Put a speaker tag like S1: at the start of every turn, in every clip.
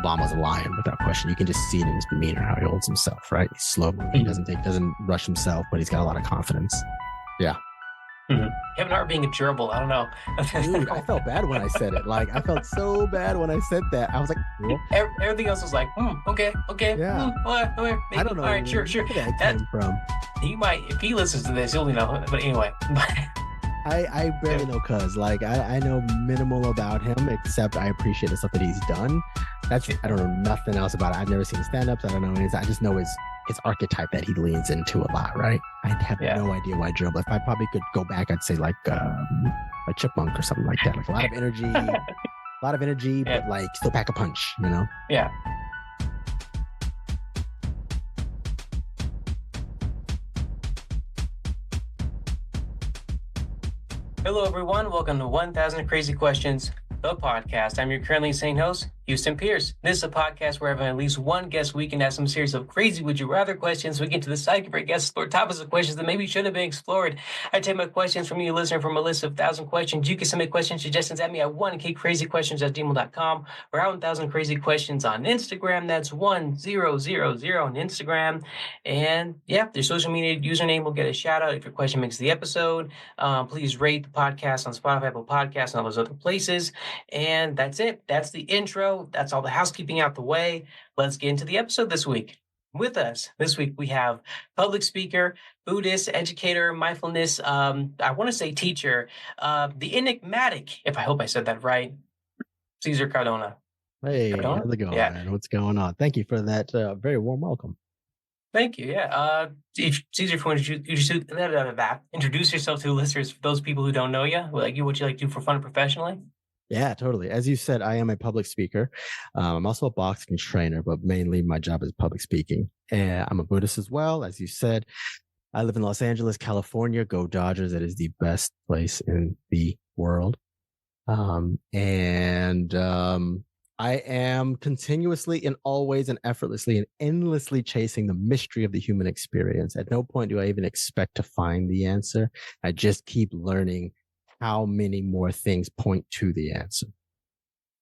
S1: Obama's a lion without question. You can just see it in his demeanor, how he holds himself, right? He's slow moving. He doesn't rush himself, but he's got a lot of confidence. Yeah.
S2: Kevin Hart being a gerbil, I don't know.
S1: Dude, I felt bad when I said it. Like, I felt so bad when I said that. I was like, cool.
S2: Everything else was like, okay.
S1: Yeah.
S2: Maybe.
S1: I don't know.
S2: All right, sure.
S1: Where that came from.
S2: He might, if he listens to this, he'll know. But anyway.
S1: I barely know Cuz. Like, I know minimal about him, except I appreciate the stuff that he's done. I don't know nothing else about it. I've never seen stand-ups. I don't know anything. I just know his archetype that he leans into a lot, right? I have no idea why gerbil. If I probably could go back, I'd say like a chipmunk or something like that. Like a lot of energy, but like still pack a punch, you know?
S2: Yeah. Hello, everyone. Welcome to 1000 Crazy Questions, the podcast. I'm your currently insane host, Houston Pierce. This is a podcast where I have at least one guest week and ask some series of crazy would you rather questions. We get to the side of our guests, explore topics of questions that maybe should have been explored. I take my questions from you, listener, from a list of 1,000 questions. You can submit question suggestions at me at 1kcrazyquestions@gmail.com or at 1000 Crazy Questions on Instagram. That's 1000 on Instagram. And yeah, your social media username will get a shout out if your question makes the episode. Please rate the podcast on Spotify, Apple Podcasts, and all those other places. And that's it. That's the intro. That's all the housekeeping out the way. Let's get into the episode this week. With us this week, we have public speaker, Buddhist, educator, mindfulness, I want to say teacher, the enigmatic, if I hope I said that right, Cesar Cardona.
S1: Hey, how's it going, man? What's going on? Thank you for that very warm welcome.
S2: Thank you. Yeah. Cesar, if you want to introduce yourself to listeners, for those people who don't know you, what you like to do for fun and professionally.
S1: Yeah, totally. As you said, I am a public speaker. I'm also a boxing trainer, but mainly my job is public speaking. And I'm a Buddhist as well. As you said, I live in Los Angeles, California. Go Dodgers. It is the best place in the world. I am continuously and always and effortlessly and endlessly chasing the mystery of the human experience. At no point do I even expect to find the answer. I just keep learning how many more things point to the answer.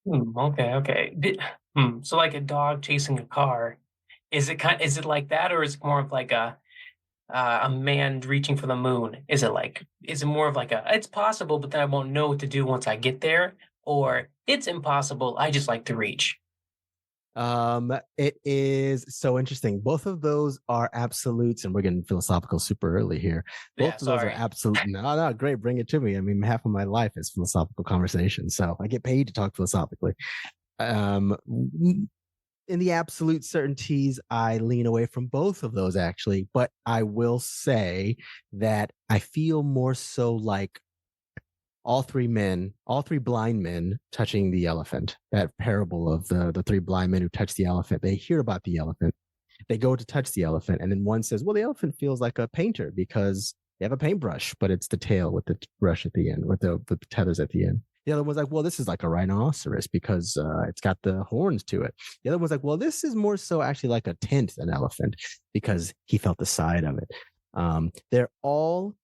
S2: Okay. So like a dog chasing a car, is it like that, or is it more of like a man reaching for the moon? Is it more of like it's possible, but then I won't know what to do once I get there, or it's impossible, I just like to reach?
S1: It is so interesting. Both of those are absolutes, and we're getting philosophical super early here. Both of those are absolute. No, great. Bring it to me. I mean, half of my life is philosophical conversation, so I get paid to talk philosophically. In the absolute certainties, I lean away from both of those actually, but I will say that I feel more so like all three blind men touching the elephant. That parable of the three blind men who touch the elephant. They hear about the elephant. They go to touch the elephant. And then one says, well, the elephant feels like a painter because they have a paintbrush, but it's the tail with the brush at the end, with the tethers at the end. The other one's like, well, this is like a rhinoceros because it's got the horns to it. The other one's like, well, this is more so actually like a tent than elephant because he felt the side of it. They're all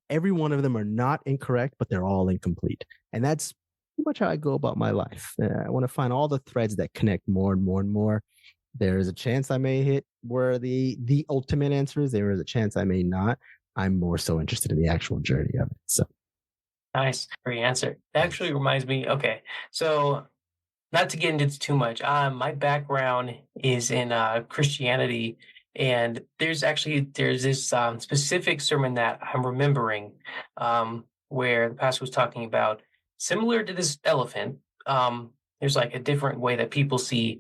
S1: every one of them are not incorrect, but they're all incomplete. And that's pretty much how I go about my life. I want to find all the threads that connect more and more and more. There is a chance I may hit where the ultimate answer is. There is a chance I may not. I'm more so interested in the actual journey of it. So
S2: nice. Great answer. That actually reminds me. Okay. So not to get into too much, my background is in Christianity. And there's this specific sermon that I'm remembering where the pastor was talking about, similar to this elephant, there's like a different way that people see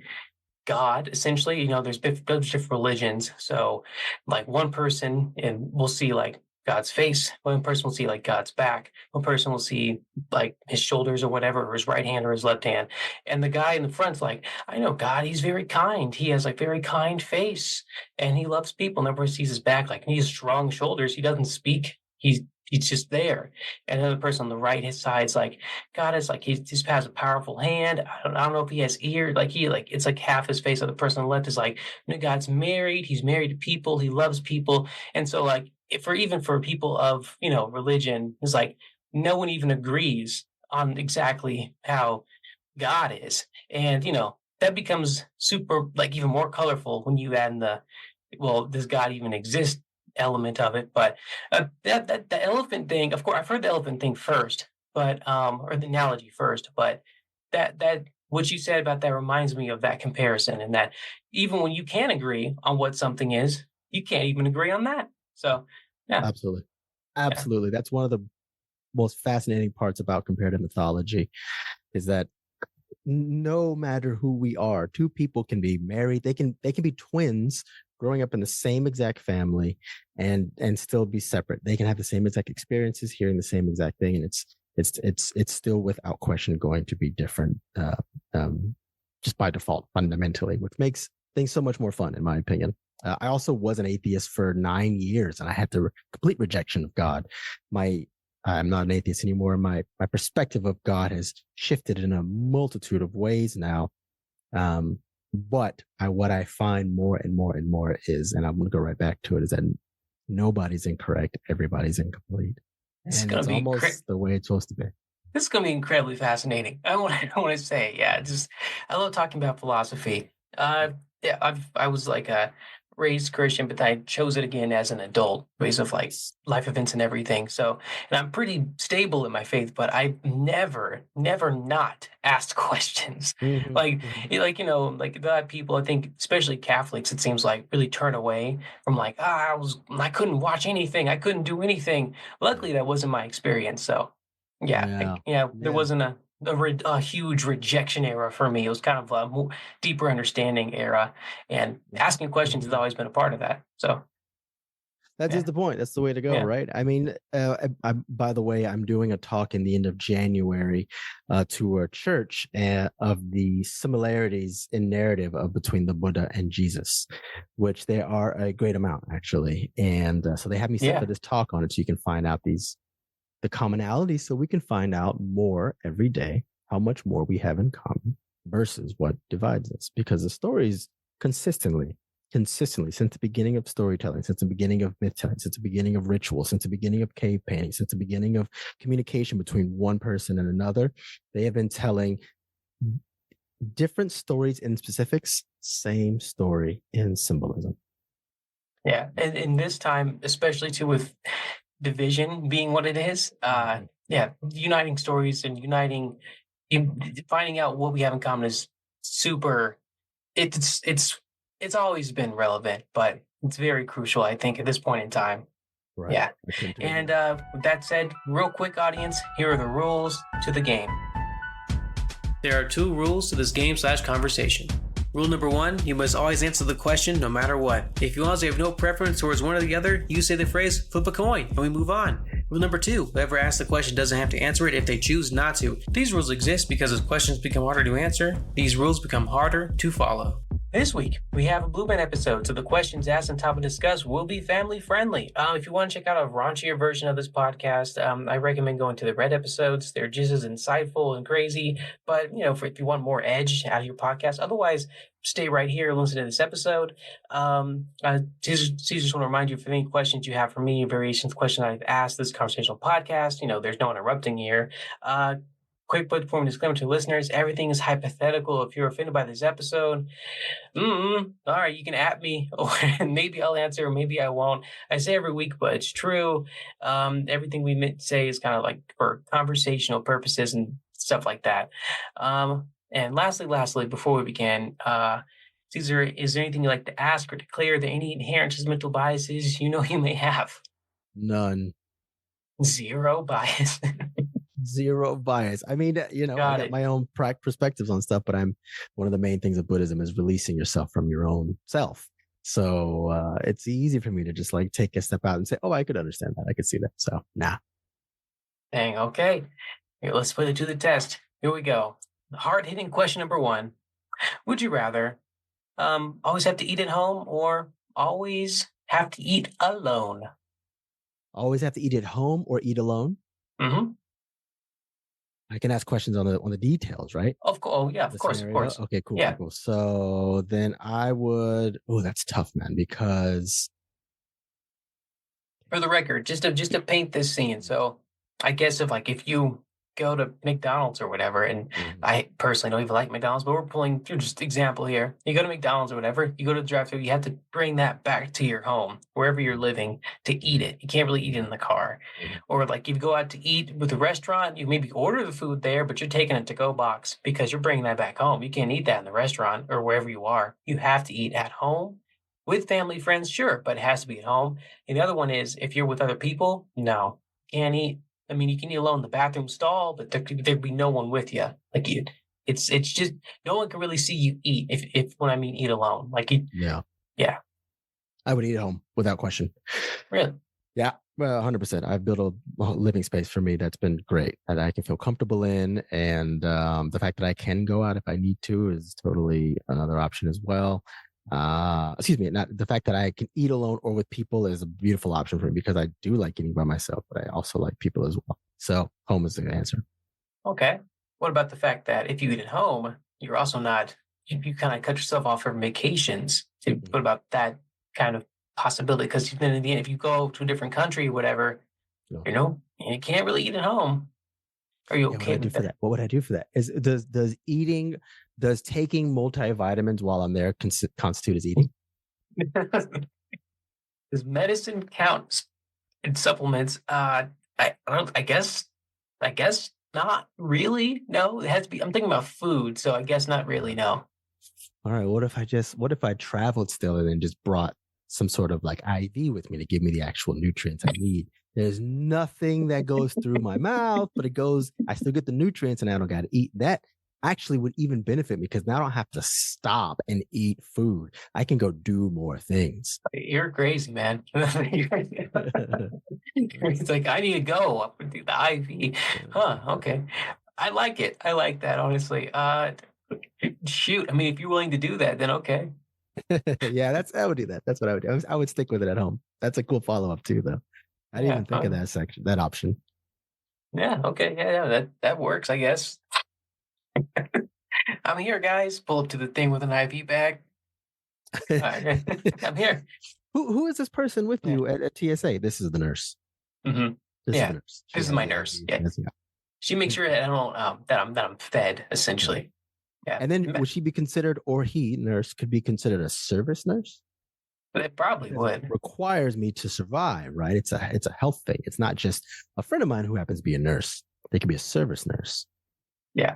S2: God, essentially. There's different religions. So like one person will see like God's face. One person will see like God's back. One person will see like his shoulders or whatever, or his right hand or his left hand. And the guy in the front's like, I know God, he's very kind. He has like very kind face and he loves people. And everyone sees his back, like he has strong shoulders. He doesn't speak. He's just there. And another person on the right, his side's like, God is like, he just has a powerful hand. I don't know if he has ears. It's like half his face. The other person on the left is like, God's married. He's married to people. He loves people. And so like, for people of, religion, it's like no one even agrees on exactly how God is. And, that becomes super, like, even more colorful when you add in well, does God even exist element of it? But that the elephant thing, of course, I've heard the elephant thing first, but or the analogy first, but that what you said about that reminds me of that comparison, and that even when you can agree on what something is, you can't even agree on that. So, yeah,
S1: Absolutely.
S2: yeah,
S1: Absolutely. That's one of the most fascinating parts about comparative mythology is that no matter who we are, two people can be married. They can be twins growing up in the same exact family and still be separate. They can have the same exact experiences, hearing the same exact thing, and it's still without question going to be different, just by default, fundamentally, which makes things so much more fun, in my opinion. I also was an atheist for 9 years, and I had the complete rejection of God. My I'm not an atheist anymore. My perspective of God has shifted in a multitude of ways now. But what I find more and more and more is, and I'm going to go right back to it, is that nobody's incorrect, everybody's incomplete,
S2: this is
S1: and
S2: gonna
S1: it's
S2: be
S1: almost the way it's supposed to be.
S2: this is going to be incredibly fascinating. I want to say, yeah, just I love talking about philosophy. Yeah, I was like a raised Christian, but I chose it again as an adult, based of like life events and everything. So, and I'm pretty stable in my faith, but I never not asked questions.
S1: Mm-hmm,
S2: Like,
S1: mm-hmm.
S2: like like that people, I think, especially Catholics, it seems like really turn away from like, I couldn't watch anything, I couldn't do anything.
S1: Yeah,
S2: Luckily, that wasn't my experience. So. Yeah,
S1: yeah,
S2: there
S1: yeah.
S2: wasn't a huge rejection era for me. It was kind of a more deeper understanding era, and asking questions has
S1: Mhm.
S2: always been a part of that. So,
S1: That's
S2: yeah,
S1: just the point. That's the way to go,
S2: yeah,
S1: right? I mean, by the way, I'm doing a talk in the end of January to a church of the similarities in narrative of between the Buddha and Jesus, which there are a great amount actually. And so they have me set for
S2: yeah.
S1: this talk on it, so you can find out the commonalities, so we can find out more every day how much more we have in common versus what divides us. Because the stories consistently, since the beginning of storytelling, since the beginning of myth telling, since the beginning of ritual, since the beginning of cave painting, since the beginning of communication between one person and another, they have been telling different stories in specifics, same story in symbolism.
S2: Yeah, and in this time, especially too with division being what it is,
S1: Mhm.
S2: yeah, uniting stories and finding out what we have in common is super. It's always been relevant, but it's very crucial, I think, at this point in time.
S1: Right.
S2: Yeah,
S1: I couldn't agree
S2: and
S1: more.
S2: with that said, real quick, audience, here are the rules to the game. There are two rules to this game/conversation. Rule number one, you must always answer the question no matter what. If you honestly have no preference towards one or the other, you say the phrase, flip a coin, and we move on. Rule number two, whoever asks the question doesn't have to answer it if they choose not to. These rules exist because as questions become harder to answer, these rules become harder to follow. This week, we have a Blue Man episode, so the questions asked and topic discussed will be family friendly. If you want to check out a raunchier version of this podcast, I recommend going to the Red episodes. They're just as insightful and crazy, but if you want more edge out of your podcast, otherwise, stay right here and listen to this episode. Caesar just want to remind you, if any questions you have for me, variations of questions I've asked this conversational podcast, there's no interrupting here. Quick but form disclaimer to listeners: everything is hypothetical. If you're offended by this episode, all right, you can at me, or maybe I'll answer, or maybe I won't. I say every week, but it's true. Everything we say is kind of like for conversational purposes and stuff like that. And lastly, before we begin, Caesar, is there anything you'd like to ask or declare? Are there any inherent judgmental biases you may have?
S1: None.
S2: Zero bias.
S1: Zero bias. I mean, I
S2: Got
S1: got
S2: it.
S1: my own perspectives on stuff, but one of the main things of Buddhism is releasing yourself from your own self. So it's easy for me to just like take a step out and say, oh, I could understand that. I could see that. So nah.
S2: Dang, okay. Here, let's put it to the test. Here we go. Hard hitting question number one. Would you rather always have to eat at home or always have to eat alone?
S1: Always have to eat at home or eat alone.
S2: Mm-hmm.
S1: I can ask questions on the details, right?
S2: Of course. Oh, yeah,
S1: The
S2: of course, of
S1: scenario.
S2: course.
S1: Okay, cool, cool,
S2: Yeah.
S1: cool. So then I would. Oh, that's tough, man. Because
S2: For the record, just to paint this scene. So I guess if you go to McDonald's or whatever, and I personally don't even like McDonald's, but we're pulling through just example here. You go to McDonald's or whatever, you go to the drive-thru, you have to bring that back to your home, wherever you're living, to eat it. You can't really eat it in the car. Or like if you go out to eat with a restaurant, you maybe order the food there, but you're taking a to-go box because you're bringing that back home. You can't eat that in the restaurant or wherever you are. You have to eat at home with family, friends, sure, but it has to be at home. And the other one is if you're with other people, no, can't eat. I mean, you can eat alone in the bathroom stall, but there'd be no one with you. Like you, it's just no one can really see you eat. If when I mean eat alone, like you, yeah,
S1: I would eat at home without question.
S2: Really?
S1: Yeah, well, 100%. I've built a living space for me that's been great, that I can feel comfortable in, and the fact that I can go out if I need to is totally another option as well. Excuse me, not the fact that I can eat alone or with people is a beautiful option for me, because I do like eating by myself, but I also like people as well. So home is the answer.
S2: Okay. What about the fact that if you eat at home, you're also not, you kind of cut yourself off from vacations. So what about that kind of possibility? Because then in the end, if you go to a different country or whatever, you know, you can't really eat at home. Are you okay with that?
S1: What would I do for that? Does taking multivitamins while I'm there constitute as eating?
S2: Does medicine count in supplements? I guess not really. No, it has to be. I'm thinking about food, so I guess not really. No.
S1: All right. What if I traveled still and then just brought some sort of like IV with me to give me the actual nutrients I need? There's nothing that goes through my mouth, but I still get the nutrients and I don't got to eat. That actually would even benefit me, because now I don't have to stop and eat food. I can go do more things.
S2: You're crazy, man. It's like, I need to go up and do the IV. Huh, okay. I like it. I like that, honestly. Shoot. I mean, if you're willing to do that, then okay.
S1: Yeah, I would do that. That's what I would do. I would stick with it at home. That's a cool follow-up too, though. I didn't even think of that option.
S2: Yeah, okay. Yeah, that works, I guess. I'm here, guys. Pull up to the thing with an IV bag. I'm here.
S1: Who is this person with you at TSA? This is the nurse.
S2: Mm-hmm.
S1: This is the nurse.
S2: This is my nurse. Yeah. She makes sure that I'm fed, essentially. Yeah.
S1: And then would she be considered, or he, nurse, could be considered a service nurse?
S2: It probably would.
S1: It requires me to survive, right? It's a health thing. It's not just a friend of mine who happens to be a nurse. They could be a service nurse.
S2: Yeah.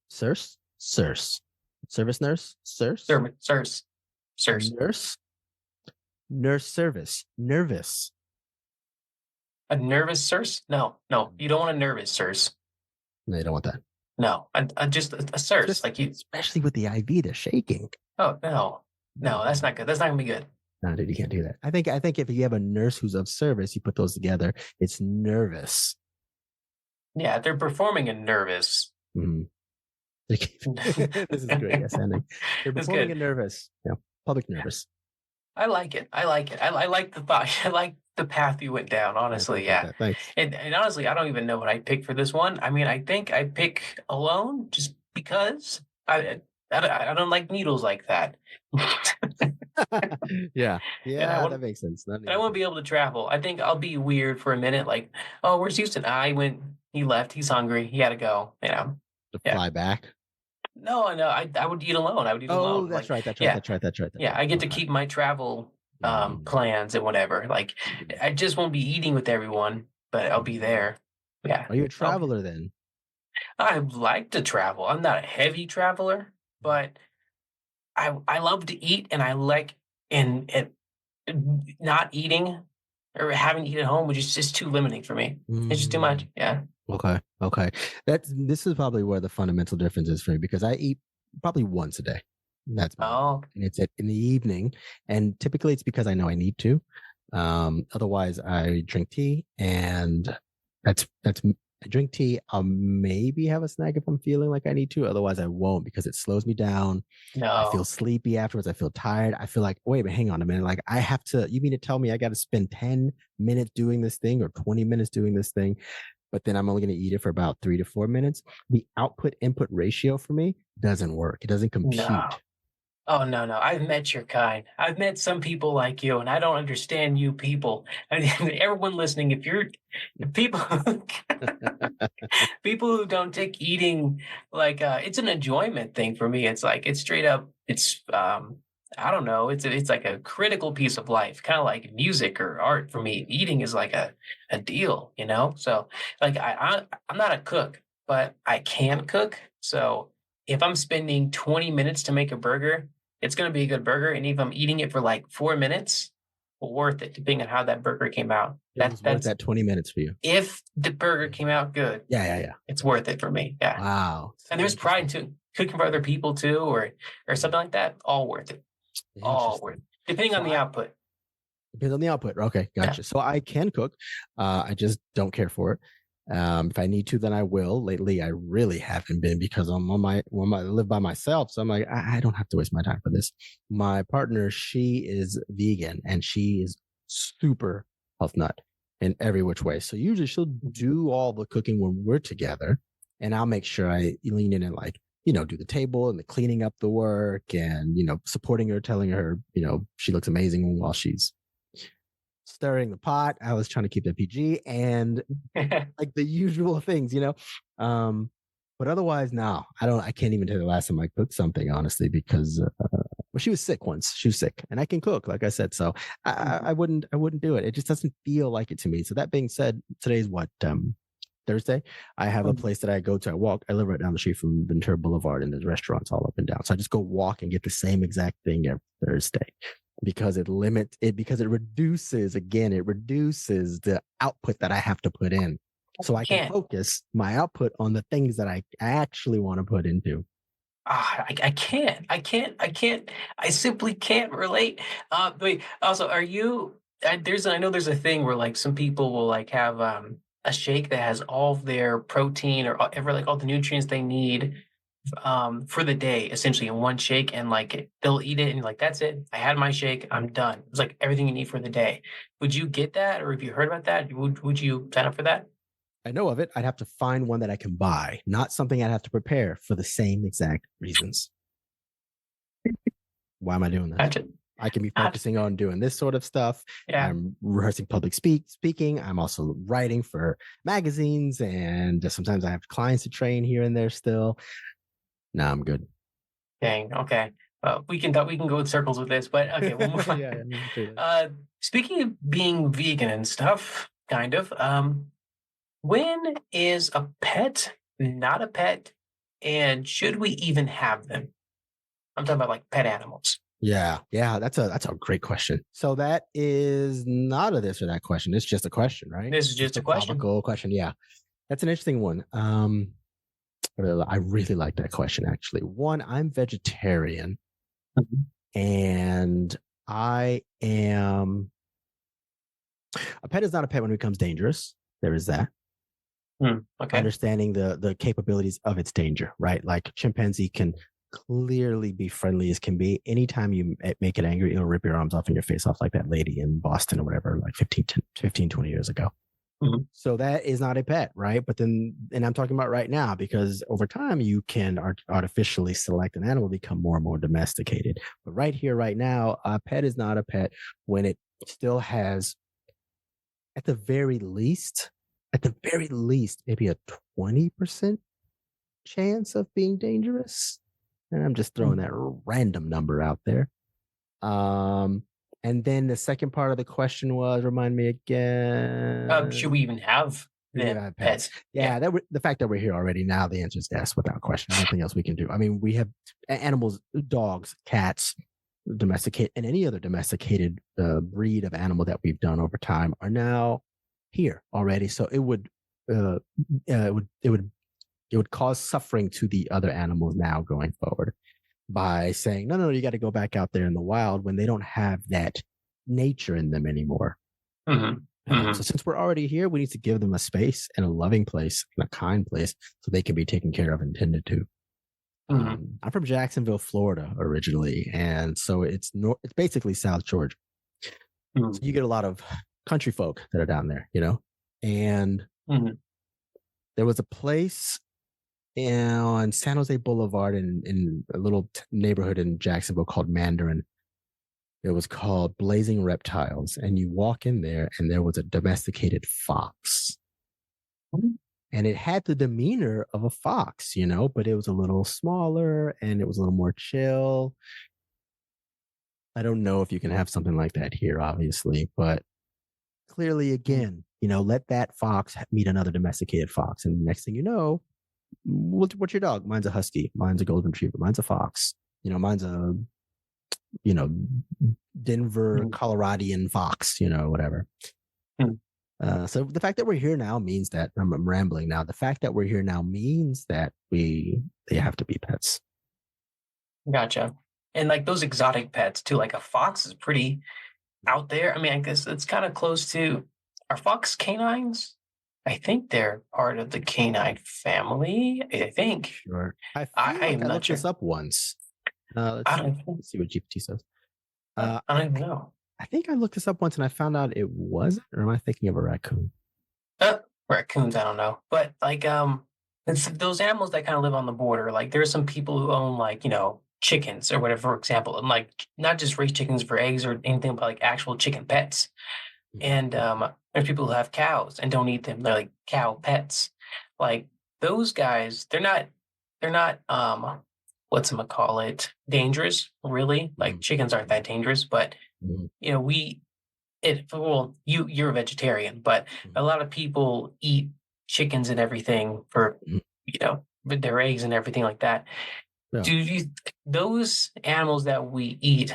S1: Service nurse, Sirs? Nurse service, nervous.
S2: A nervous sirs? No, you don't want a nervous sirs.
S1: No, you don't want that.
S2: No, just a sirs, like you.
S1: Especially with the IV, the shaking.
S2: Oh no, that's not good. That's not gonna be good.
S1: No, dude, you can't do that. I think if you have a nurse who's of service, you put those together. It's nervous.
S2: Yeah, they're performing a nervous.
S1: Mm-hmm. This is great. Yes, ending. They're performing a nervous. Yeah, public nervous.
S2: I like it. I like the thought. I like the path you went down. Honestly, yeah.
S1: Thanks.
S2: And honestly, I don't even know what I picked for this one. I mean, I think I pick alone just because I don't like needles like that.
S1: Yeah, that makes sense.
S2: I won't be able to travel. I think I'll be weird for a minute. Like, oh, where's Houston? He left. He's hungry. He had to go. You know,
S1: to fly back.
S2: No, I would eat alone.
S1: Oh, that's right.
S2: Yeah, I get to keep my travel plans and whatever. Like, I just won't be eating with everyone, but I'll be there. Yeah.
S1: Are you a traveler then?
S2: I like to travel. I'm not a heavy traveler, but I love to eat, and I like and not eating or having to eat at home, which is just too limiting for me. It's just too much. Yeah.
S1: Okay. This is probably where the fundamental difference is for me, because I eat probably once a day. That's and it's in the evening, and typically it's because I know I need to. Otherwise, I drink tea, and that's I drink tea. I'll maybe have a snack if I'm feeling like I need to. Otherwise, I won't, because it slows me down.
S2: No.
S1: I feel sleepy afterwards. I feel tired. I feel like, wait, but hang on a minute. Like, I have to. You mean to tell me I got to spend 10 minutes doing this thing or 20 minutes doing this thing? But then I'm only going to eat it for about 3 to 4 minutes. The output input ratio for me doesn't work. It doesn't compute.
S2: Oh, no, no. I've met your kind. I've met some people like you, and I don't understand you people. I mean, everyone listening, if people people who don't take eating like it's an enjoyment thing for me. It's like it's straight up. It's I don't know. It's like a critical piece of life, kind of like music or art for me. Eating is like a deal, you know. So like I'm not a cook, but I can cook. So if I'm spending 20 minutes to make a burger, it's going to be a good burger. And if I'm eating it for like 4 minutes, worth it, depending on how that burger came out.
S1: It was worth
S2: That's
S1: that 20 minutes for you.
S2: if the burger came out good,
S1: Yeah, yeah, yeah.
S2: it's worth it for me. Yeah.
S1: Wow. So
S2: And there's pride too. Cooking for other people too, or something like that. All worth it. All worth it.
S1: Interesting.
S2: Depending
S1: So
S2: on the output.
S1: depends on the output. Okay,
S2: Yeah.
S1: gotcha. So I can cook. I just don't care for it. If I need to, then I will. Lately, I really haven't been because I live by myself. So I'm like, I don't have to waste my time for this. My partner, she is vegan and she is super health nut in every which way. So usually she'll do all the cooking when we're together, and I'll make sure I lean in and like, do the table and the cleaning up the work and, supporting her, telling her, she looks amazing while she's stirring the pot. I was trying to keep that PG and like the usual things, but otherwise, no, I can't even tell you the last time I cooked something, honestly, because, well, she was sick once. She was sick and I can cook, like I said. So I wouldn't do it. It just doesn't feel like it to me. So that being said, today's what, Thursday. I have a place that I go to. I live right down the street from Ventura Boulevard, and there's restaurants all up and down. So I just go walk and get the same exact thing every Thursday because it reduces the output that I have to put in. So I can focus my output on the things that I actually want to put into.
S2: I can't. I simply can't relate. But also, are you? I know there's a thing where like some people will like have a shake that has all of their protein or ever like all the nutrients they need for the day, essentially in one shake, and like they'll eat it and like that's it. I had my shake. I'm done. It's like everything you need for the day. Would you get that, or have you heard about that? Would you sign up for that?
S1: I know of it. I'd have to find one that I can buy, not something I'd have to prepare for the same exact reasons. Why am I doing this?
S2: Gotcha.
S1: I can be focusing on doing this sort of stuff.
S2: Yeah.
S1: I'm rehearsing public speaking. I'm also writing for magazines, and sometimes I have clients to train here and there still. No, I'm good.
S2: Dang. Okay. We can go in circles with this, but okay, we'll move on.
S1: Yeah,
S2: speaking of being vegan and stuff, kind of. When is a pet not a pet, and should we even have them? I'm talking about like pet animals.
S1: Yeah, that's a great question. So that is not a this or that question. It's just a question, right?
S2: This is just a question.
S1: Topical question. Yeah, that's an interesting one. I really like that question, actually. One, I'm vegetarian, and I am. A pet is not a pet when it becomes dangerous. There is that.
S2: Okay.
S1: Understanding the capabilities of its danger, right? Like chimpanzee can clearly be friendly as can be. Anytime you make it angry, it'll rip your arms off and your face off like that lady in Boston or whatever, like 15, 20 years ago. So that is not a pet, right? But then, and I'm talking about right now, because over time you can artificially select an animal, become more and more domesticated. But right here, right now, a pet is not a pet when it still has, at the very least, maybe a 20% chance of being dangerous. And I'm just throwing that random number out there. And then the second part of the question was, remind me again.
S2: Should we even have pets?
S1: Yeah, the fact that we're here already now, the answer is yes, without question. Nothing else we can do. I mean, we have animals, dogs, cats, domesticate, and any other domesticated breed of animal that we've done over time are now here already. So it would cause suffering to the other animals now going forward by saying, no, you got to go back out there in the wild when they don't have that nature in them anymore. So since we're already here, we need to give them a space and a loving place and a kind place so they can be taken care of and tended to. I'm from Jacksonville, Florida originally. And so it's basically South Georgia. So you get a lot of country folk that are down there, and there was a place on San Jose Boulevard in a little neighborhood in Jacksonville called Mandarin. It was called Blazing Reptiles. And you walk in there and there was a domesticated fox. And it had the demeanor of a fox, but it was a little smaller and it was a little more chill. I don't know if you can have something like that here, obviously, but clearly, again, let that fox meet another domesticated fox. And next thing you know, what's your dog? Mine's a husky. Mine's a golden retriever. Mine's a fox. Mine's a, Denver, Coloradian fox, whatever. So the fact that we're here now means that I'm rambling now. The fact that we're here now means that they have to be pets.
S2: Gotcha. And like those exotic pets too, like a fox is pretty out there. I mean, I guess it's kind of close to, are fox canines? I think they're part of the canine family. I think.
S1: Sure. I looked this up once. Let's see what GPT says.
S2: I don't even know.
S1: I think I looked this up once and I found out it wasn't, or am I thinking of a raccoon?
S2: Raccoons, I don't know. But like it's those animals that kind of live on the border. Like there's some people who own like, chickens or whatever, for example, and like not just raise chickens for eggs or anything, but like actual chicken pets. And there's people who have cows and don't eat them. They're like cow pets. Like those guys, they're not call it, dangerous, really. Like chickens aren't that dangerous, but you're a vegetarian, but a lot of people eat chickens and everything for with their eggs and everything like that. Yeah. Those animals that we eat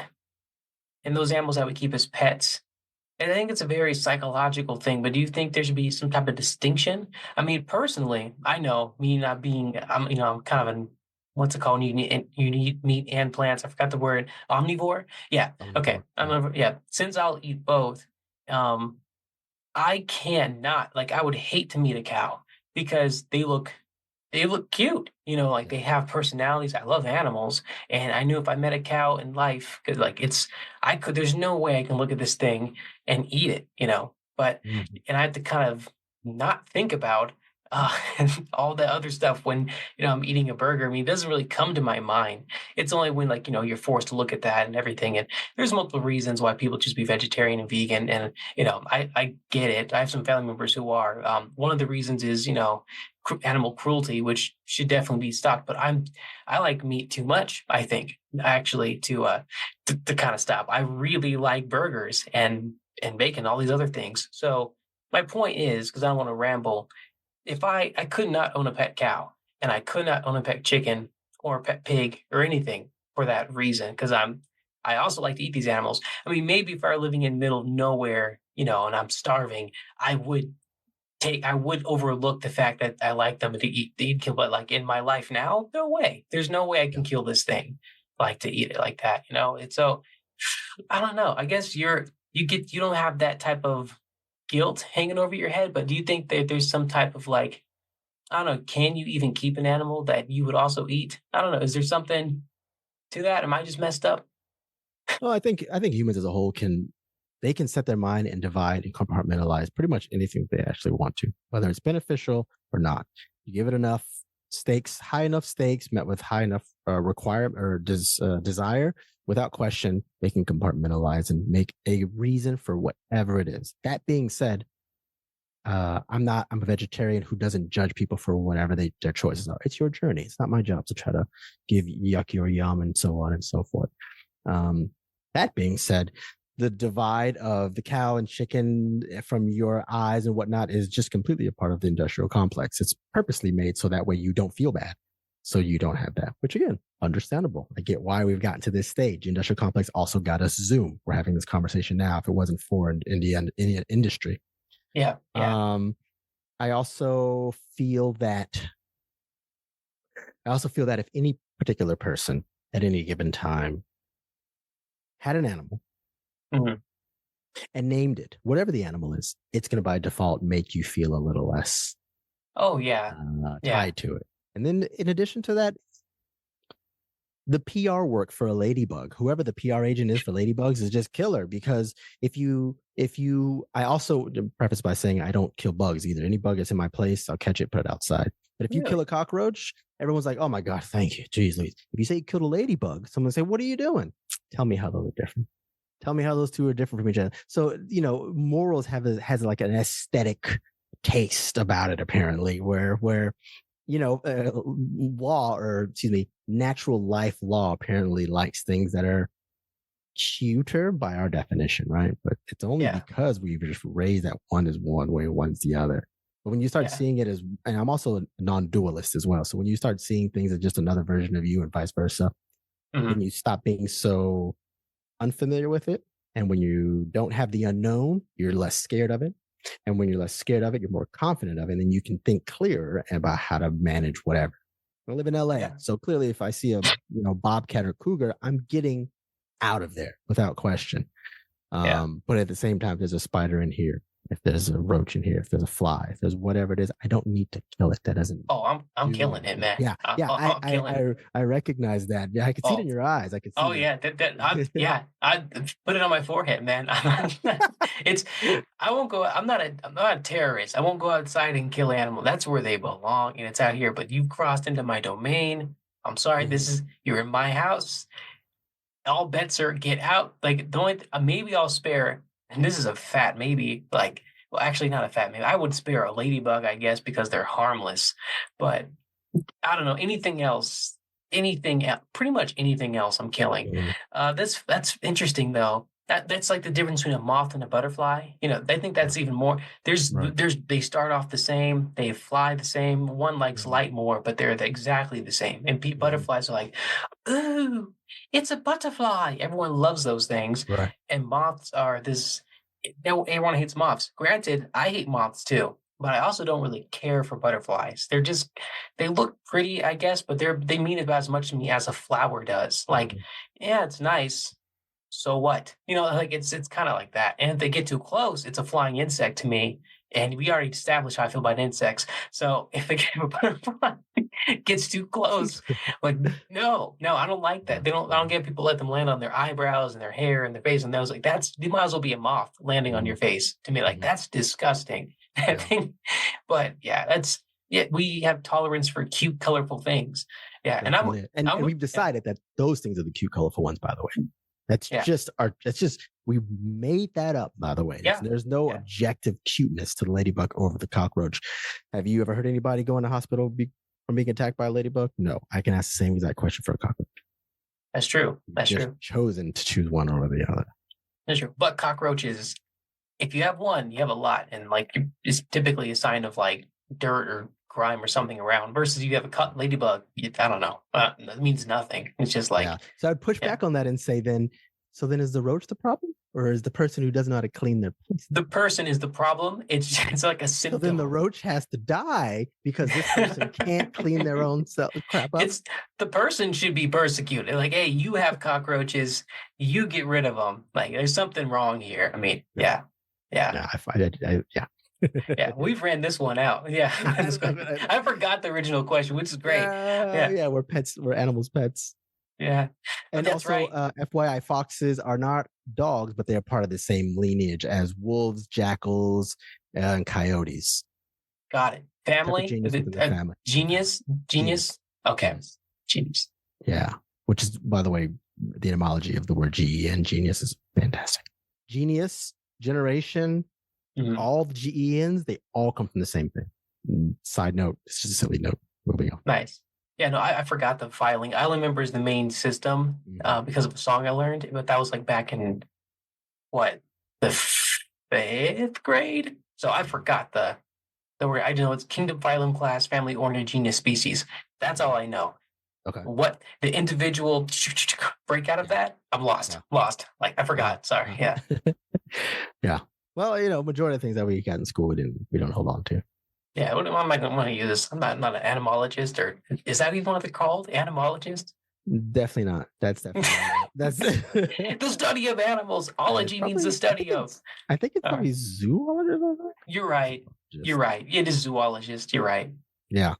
S2: and those animals that we keep as pets, and I think it's a very psychological thing, but do you think there should be some type of distinction? I mean, personally, I know me not being, I'm kind of an, what's it called? You need meat and plants. I forgot the word. Omnivore. Yeah. Okay. Since I'll eat both, I cannot, like, I would hate to meet a cow because they look cute, they have personalities. I love animals. And I knew if I met a cow in life, because there's no way I can look at this thing and eat it, but, and I had to kind of not think about all the other stuff when, I'm eating a burger. I mean, it doesn't really come to my mind. It's only when you're forced to look at that and everything. And there's multiple reasons why people just be vegetarian and vegan. And, I get it. I have some family members who are. One of the reasons is, animal cruelty, which should definitely be stopped. But I like meat too much, I think, actually, to kind of stop. I really like burgers and bacon, all these other things. So my point is, because I don't want to ramble, if I could not own a pet cow and I could not own a pet chicken or a pet pig or anything for that reason, because I also like to eat these animals. I mean, maybe if I were living in middle of nowhere, and I'm starving, I would overlook the fact that I like them to kill, but like in my life now, no way. There's no way I can kill this thing, like to eat it like that. It's so, I don't know. I guess you don't have that type of guilt hanging over your head, but do you think that there's some type of like, I don't know, can you even keep an animal that you would also eat? I don't know. Is there something to that? Am I just messed up?
S1: Well, I think humans as a whole can set their mind and divide and compartmentalize pretty much anything they actually want to, whether it's beneficial or not. You give it enough stakes, high enough stakes met with high enough requirement or desire, without question, they can compartmentalize and make a reason for whatever it is. That being said, I'm a vegetarian who doesn't judge people for whatever their choices are. It's your journey. It's not my job to try to give yucky or yum and so on and so forth. That being said, the divide of the cow and chicken from your eyes and whatnot is just completely a part of the industrial complex. It's purposely made so that way you don't feel bad. So you don't have that, which again, understandable. I get why we've gotten to this stage. Industrial complex also got us Zoom. We're having this conversation now. If it wasn't for Indian industry.
S2: Yeah.
S1: I also feel that if any particular person at any given time had an animal and named it, whatever the animal is, it's going to by default make you feel a little less tied to it. And then in addition to that, the PR work for a ladybug, whoever the PR agent is for ladybugs, is just killer. Because I also preface by saying I don't kill bugs either. Any bug that's in my place, I'll catch it, put it outside. But if you kill a cockroach, everyone's like, oh my God, thank you. Jeez Louise. If you say you killed a ladybug, someone say, what are you doing? Tell me how those are different. Tell me how those two are different from each other. So, morals has like an aesthetic taste about it, apparently, where law, or excuse me, natural life law apparently likes things that are cuter by our definition, right? But it's only because we've just raised that one is one way, one's the other. But when you start seeing it as, and I'm also a non-dualist as well. So when you start seeing things as just another version of you and vice versa, then you stop being so unfamiliar with it. And when you don't have the unknown, you're less scared of it. And when you're less scared of it, you're more confident of it. And then you can think clearer about how to manage whatever. I live in LA. So clearly if I see a bobcat or cougar, I'm getting out of there without question. But at the same time, there's a spider in here. If there's a roach in here, if there's a fly, if there's whatever it is, I don't need to kill it. That doesn't.
S2: Oh, I'm killing it, man.
S1: I recognize that. Yeah, I can see it in your eyes. I can see.
S2: Oh yeah, I put it on my forehead, man. It's I won't go. I'm not a terrorist. I won't go outside and kill animals. That's where they belong, and it's out here. But you've crossed into my domain. I'm sorry. You're in my house. All bets are get out. Like the only maybe I'll spare. And this is a fat maybe, well, actually not a fat maybe. I would spare a ladybug, I guess, because they're harmless. But I don't know, pretty much anything else I'm killing. That's interesting though. That's like the difference between a moth and a butterfly. I think that's even more. They start off the same, they fly the same. One likes light more, but they're exactly the same. And butterflies are like, ooh, it's a butterfly. Everyone loves those things.
S1: Right.
S2: And moths are this. Everyone hates moths. Granted, I hate moths too, but I also don't really care for butterflies. They look pretty, I guess, but they mean about as much to me as a flower does. Like, yeah, it's nice. So what? Like it's kind of like that. And if they get too close, it's a flying insect to me. And we already established how I feel about insects. So if a butterfly gets too close, like no, I don't like that. I don't get people let them land on their eyebrows and their hair and their face and nose. Like you might as well be a moth landing on your face. To me, like that's disgusting. But we have tolerance for cute, colorful things. Yeah,
S1: and we've decided that those things are the cute, colorful ones. By the way. That's just we made that up, by the way. There's no objective cuteness to the ladybug over the cockroach. Have you ever heard anybody go in the hospital from being attacked by a ladybug? No. I can ask the same exact question for a cockroach.
S2: That's true. That's true.
S1: Chosen to choose one over the other.
S2: That's true. But cockroaches, if you have one, you have a lot. And like it's typically a sign of like dirt or grime or something around versus you have a ladybug. I don't know. It means nothing. It's just like.
S1: So I'd push back on that and say then is the roach the problem? Or is the person who doesn't know how to clean their place?
S2: The person is the problem. It's like a symptom.
S1: So then the roach has to die because this person can't clean their own crap up.
S2: The person should be persecuted. Like, hey, you have cockroaches. You get rid of them. Like, there's something wrong here. I mean, yeah.
S1: Yeah,
S2: yeah, we've ran this one out. Yeah, I forgot the original question, which is great.
S1: We're animals' pets.
S2: Yeah,
S1: and also, FYI, foxes are not dogs, but they are part of the same lineage as wolves, jackals, and coyotes.
S2: Got it. Family.
S1: Family.
S2: Genius. Okay, genius.
S1: Yeah, which is, by the way, the etymology of the word GEN, genius, is fantastic. Genius, generation. All the GENs, they all come from the same thing. Side note, it's just a silly note. Moving on.
S2: Nice. Yeah, no, I forgot the filing. I only remember as the main system because of a song I learned, but that was like back in the 5th grade. So I forgot the word. I know it's kingdom, phylum, class, family, order, genus, species. That's all I know.
S1: Okay.
S2: What the individual break out of that? I'm lost. Like I forgot. Sorry. Yeah.
S1: Yeah. Well, majority of things that we got in school, we don't hold on to.
S2: Yeah, what am I going to use this? I'm not an entomologist, or is that even what they're called? Entomologist?
S1: Definitely not. That's definitely not. That's
S2: the study of animals. Ology means the study of.
S1: I think it's probably zoologist.
S2: You're right. It is zoologist. You're right.
S1: Yeah.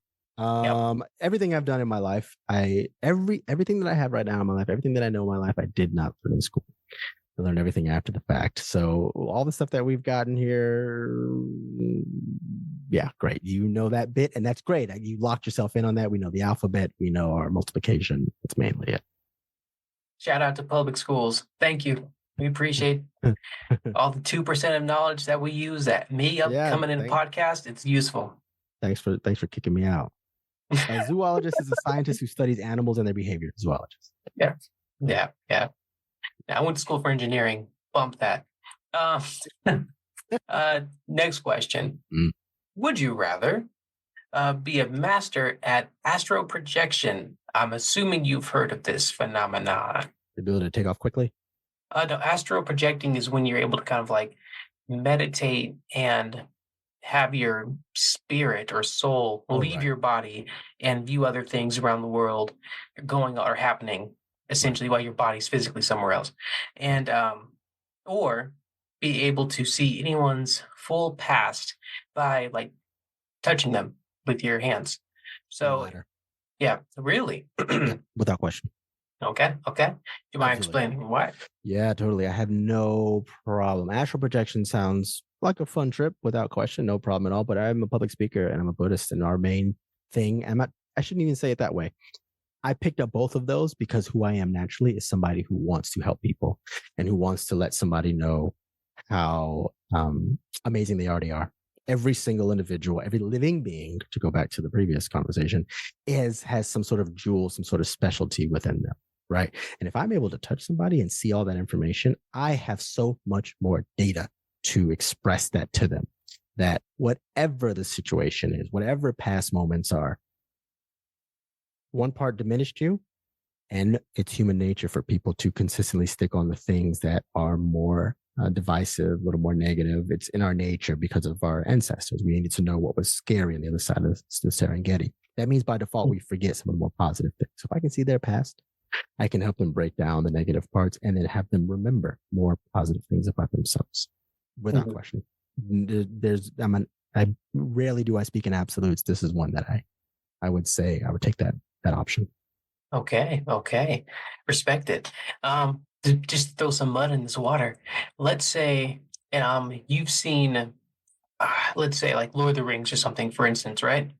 S1: Everything I've done in my life, everything that I have right now in my life, everything that I know in my life, I did not learn in school. We learn everything after the fact. So all the stuff that we've gotten here, yeah, great. You know that bit, and that's great. You locked yourself in on that. We know the alphabet. We know our multiplication. That's mainly it.
S2: Shout out to public schools. Thank you. We appreciate all the 2% of knowledge that we use that coming in a podcast. It's useful.
S1: Thanks for kicking me out. A zoologist is a scientist who studies animals and their behavior. Zoologist.
S2: Yeah. I went to school for engineering. Bump that. Next question. Would you rather be a master at astro projection? I'm assuming you've heard of this phenomenon.
S1: The ability to take off quickly?
S2: No, astro projecting is when you're able to kind of like meditate and have your spirit or soul leave your body and view other things around the world going or happening, essentially, while your body's physically somewhere else. And or be able to see anyone's full past by like touching them with your hands. So yeah, really?
S1: Yeah, without question.
S2: Okay. Do you mind explaining why?
S1: Yeah, totally. I have no problem. Astral projection sounds like a fun trip, without question, no problem at all. But I'm a public speaker and I'm a Buddhist, and our main thing, I shouldn't even say it that way. I picked up both of those because who I am naturally is somebody who wants to help people and who wants to let somebody know how amazing they already are. Every single individual, every living being, to go back to the previous conversation, has some sort of jewel, some sort of specialty within them. Right. And if I'm able to touch somebody and see all that information, I have so much more data to express that to them, that whatever the situation is, whatever past moments are, one part diminished you, and it's human nature for people to consistently stick on the things that are more divisive, a little more negative. It's in our nature because of our ancestors. We needed to know what was scary on the other side of the Serengeti. That means by default, we forget some of the more positive things. So if I can see their past, I can help them break down the negative parts and then have them remember more positive things about themselves, without question. I rarely do I speak in absolutes. This is one that I would say I would take that option.
S2: Okay. Respect it. To just throw some mud in this water. Let's say you've seen, let's say like Lord of the Rings or something, for instance, right?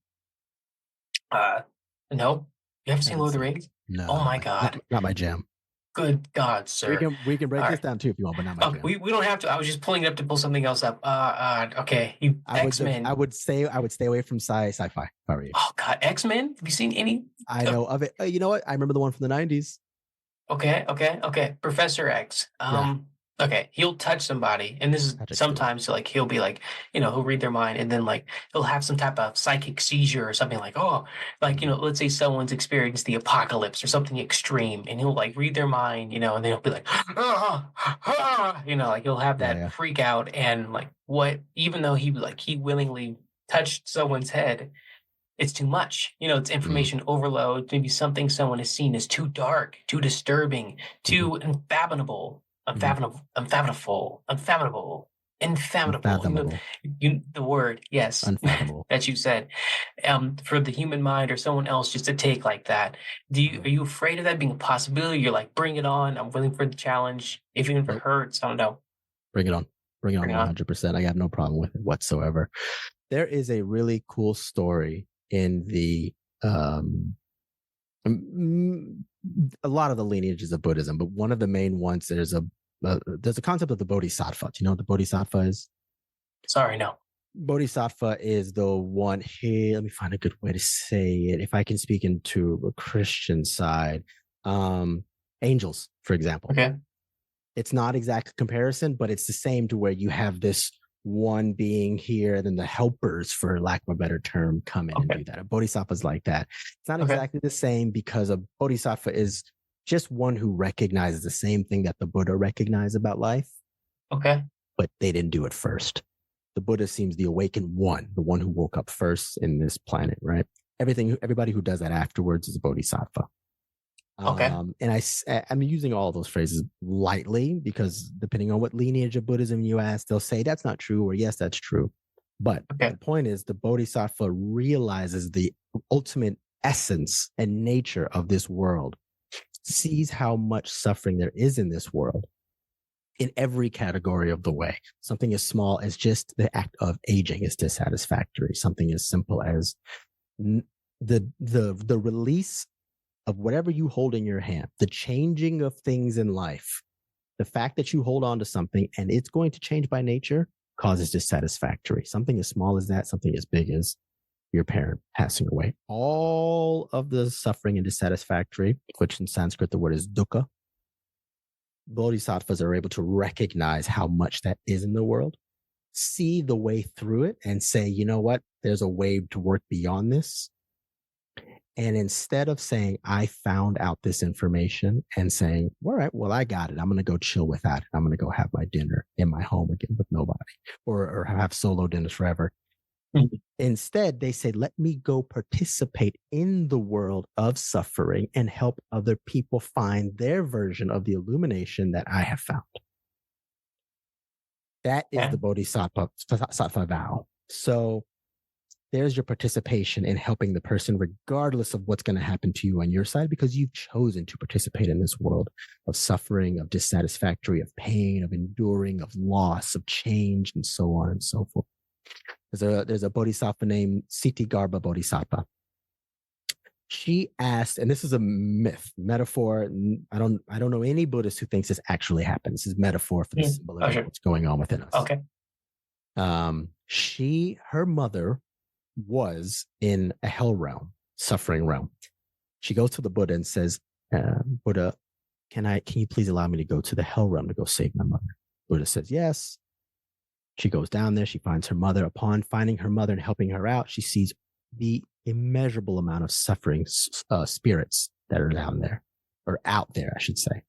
S2: No, you haven't seen Lord of the Rings?
S1: No.
S2: Oh my God.
S1: Not my jam.
S2: Good God, sir.
S1: We can break this down too if you want, but not my jam.
S2: We don't have to. I was just pulling it up to pull something else up. Okay. X-Men.
S1: I would stay away from sci-fi if I were you.
S2: Oh God, X-Men? Have you seen any?
S1: I know of it. You know what? I remember the one from the 90s.
S2: Okay. Professor X. Okay, he'll touch somebody, and this is sometimes like he'll be like, he'll read their mind, and then like he'll have some type of psychic seizure or something like, let's say someone's experienced the apocalypse or something extreme, and he'll like read their mind, and then he'll be like, like he'll have that freak out, and like even though he willingly touched someone's head, it's too much. It's information overload. Maybe something someone has seen is too dark, too disturbing, too unfathomable. Unfathomable. The word, yes,
S1: unfathomable
S2: that you said, for the human mind or someone else just to take like that. Are you afraid of that being a possibility? You're like, bring it on. I'm willing for the challenge. Even if it hurts, I don't know.
S1: Bring it on. 100%. I have no problem with it whatsoever. There is a really cool story in the a lot of the lineages of Buddhism, but one of the main ones, there's a concept of the Bodhisattva. Do you know what the Bodhisattva is?
S2: Sorry, no.
S1: Bodhisattva is the one here. Let me find a good way to say it. If I can speak into a Christian side, angels, for example.
S2: Okay.
S1: It's not exact comparison, but it's the same to where you have this one being here, and then the helpers, for lack of a better term, come in and do that. A bodhisattva is like that. It's not exactly the same, because a bodhisattva is just one who recognizes the same thing that the Buddha recognized about life.
S2: Okay.
S1: But they didn't do it first. The Buddha seems the awakened one, the one who woke up first in this planet, right? Everybody who does that afterwards is a bodhisattva.
S2: Okay.
S1: And I'm using all those phrases lightly, because depending on what lineage of Buddhism you ask, they'll say that's not true, or yes, that's true. But the point is, the bodhisattva realizes the ultimate essence and nature of this world, sees how much suffering there is in this world, in every category of the way. Something as small as just the act of aging is dissatisfactory. Something as simple as the release of whatever you hold in your hand, the changing of things in life, the fact that you hold on to something and it's going to change by nature causes dissatisfactory. Something as small as that, something as big as your parent passing away. All of the suffering and dissatisfactory, which in Sanskrit the word is dukkha, bodhisattvas are able to recognize how much that is in the world, see the way through it, and say, you know what, there's a way to work beyond this. And instead of saying, I found out this information and saying, all right, well, I got it. I'm going to go chill with that. I'm going to go have my dinner in my home again with nobody or have solo dinners forever. Mm-hmm. Instead, they say, let me go participate in the world of suffering and help other people find their version of the illumination that I have found. That is the bodhisattva vow. So there's your participation in helping the person, regardless of what's going to happen to you on your side, because you've chosen to participate in this world of suffering, of dissatisfactory, of pain, of enduring, of loss, of change, and so on and so forth. There's a bodhisattva named Ksitigarbha Bodhisattva. She asked, and this is a myth, metaphor. I don't know any Buddhist who thinks this actually happened. This is metaphor for the symbol of what's going on within us.
S2: Okay.
S1: Her mother was in a hell realm, suffering realm. She goes to the Buddha and says, Buddha, can you please allow me to go to the hell realm to go save my mother? Buddha says, yes. She goes down there. She finds her mother. Upon finding her mother and helping her out, she sees the immeasurable amount of suffering spirits that are down there, or out there, I should say.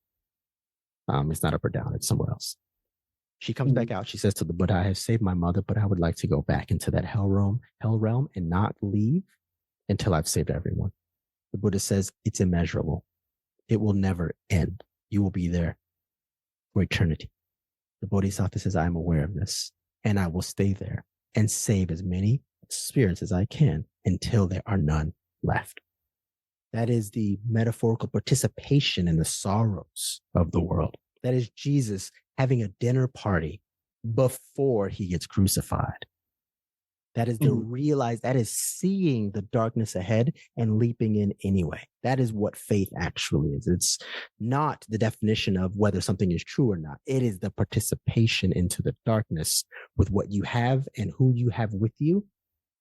S1: It's not up or down. It's somewhere else. She comes back out. She says to the Buddha, I have saved my mother, but I would like to go back into that hell realm and not leave until I've saved everyone. The Buddha says, it's immeasurable. It will never end. You will be there for eternity. The Bodhisattva says, I'm aware of this, and I will stay there and save as many spirits as I can until there are none left. That is the metaphorical participation in the sorrows of the world. That is Jesus having a dinner party before he gets crucified. That is that is seeing the darkness ahead and leaping in anyway. That is what faith actually is. It's not the definition of whether something is true or not. It is the participation into the darkness with what you have and who you have with you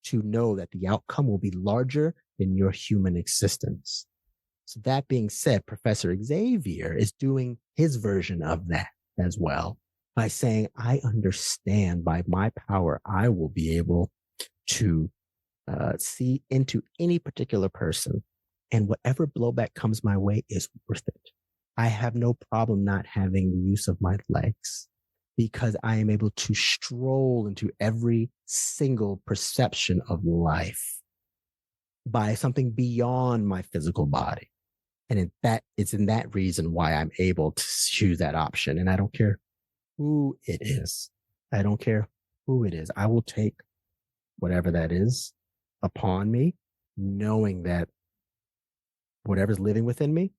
S1: to know that the outcome will be larger than your human existence. So that being said, Professor Xavier is doing his version of that as well by saying, I understand by my power, I will be able to see into any particular person, and whatever blowback comes my way is worth it. I have no problem not having the use of my legs because I am able to stroll into every single perception of life by something beyond my physical body. And it's in that reason why I'm able to choose that option. And I don't care who it is. I don't care who it is. I will take whatever that is upon me, knowing that whatever's living within me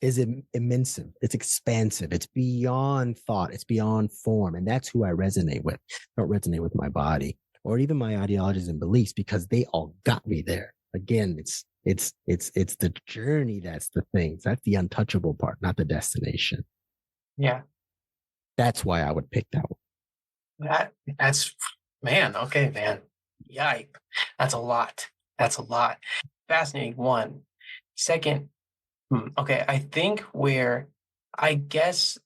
S1: is immense. It's expansive. It's beyond thought. It's beyond form. And that's who I resonate with. I don't resonate with my body or even my ideologies and beliefs because they all got me there. Again, it's the journey. That's the thing. That's the untouchable part, not the destination.
S2: Yeah.
S1: That's why I would pick that one.
S2: That's, man. Okay, man. Yikes. That's a lot. Fascinating. One. Second. Okay. I think where I guess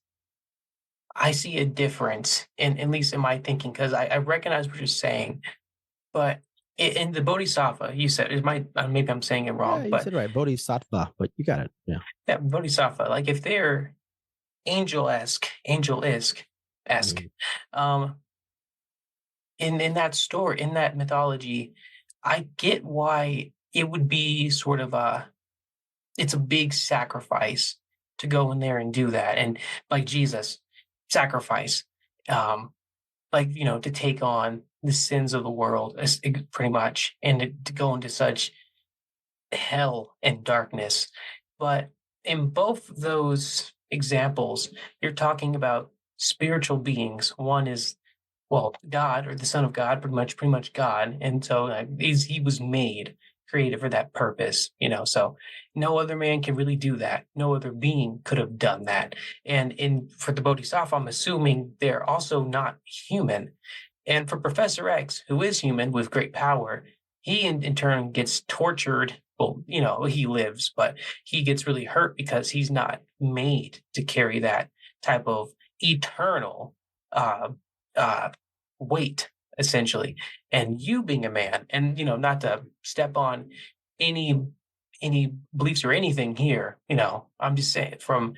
S2: I see a difference at least in my thinking, because I recognize what you're saying, but in the Bodhisattva, you said maybe I'm saying it wrong.
S1: Yeah, you
S2: but
S1: said it right, Bodhisattva, but you got it. Yeah.
S2: Yeah, Bodhisattva. Like if they're angel-esque, in that story, in that mythology, I get why it would be sort of it's a big sacrifice to go in there and do that. And like Jesus, sacrifice, to take on the sins of the world, pretty much, and to go into such hell and darkness. But in both those examples, you're talking about spiritual beings. One is, well, God or the Son of God, pretty much God. And so he was made, created for that purpose, so no other man can really do that. No other being could have done that. And for the Bodhisattva, I'm assuming they're also not human. And for Professor X, who is human with great power, he in turn gets tortured. Well, he lives, but he gets really hurt because he's not made to carry that type of eternal uh, uh, weight, essentially. And you being a man, and not to step on any beliefs or anything here, I'm just saying from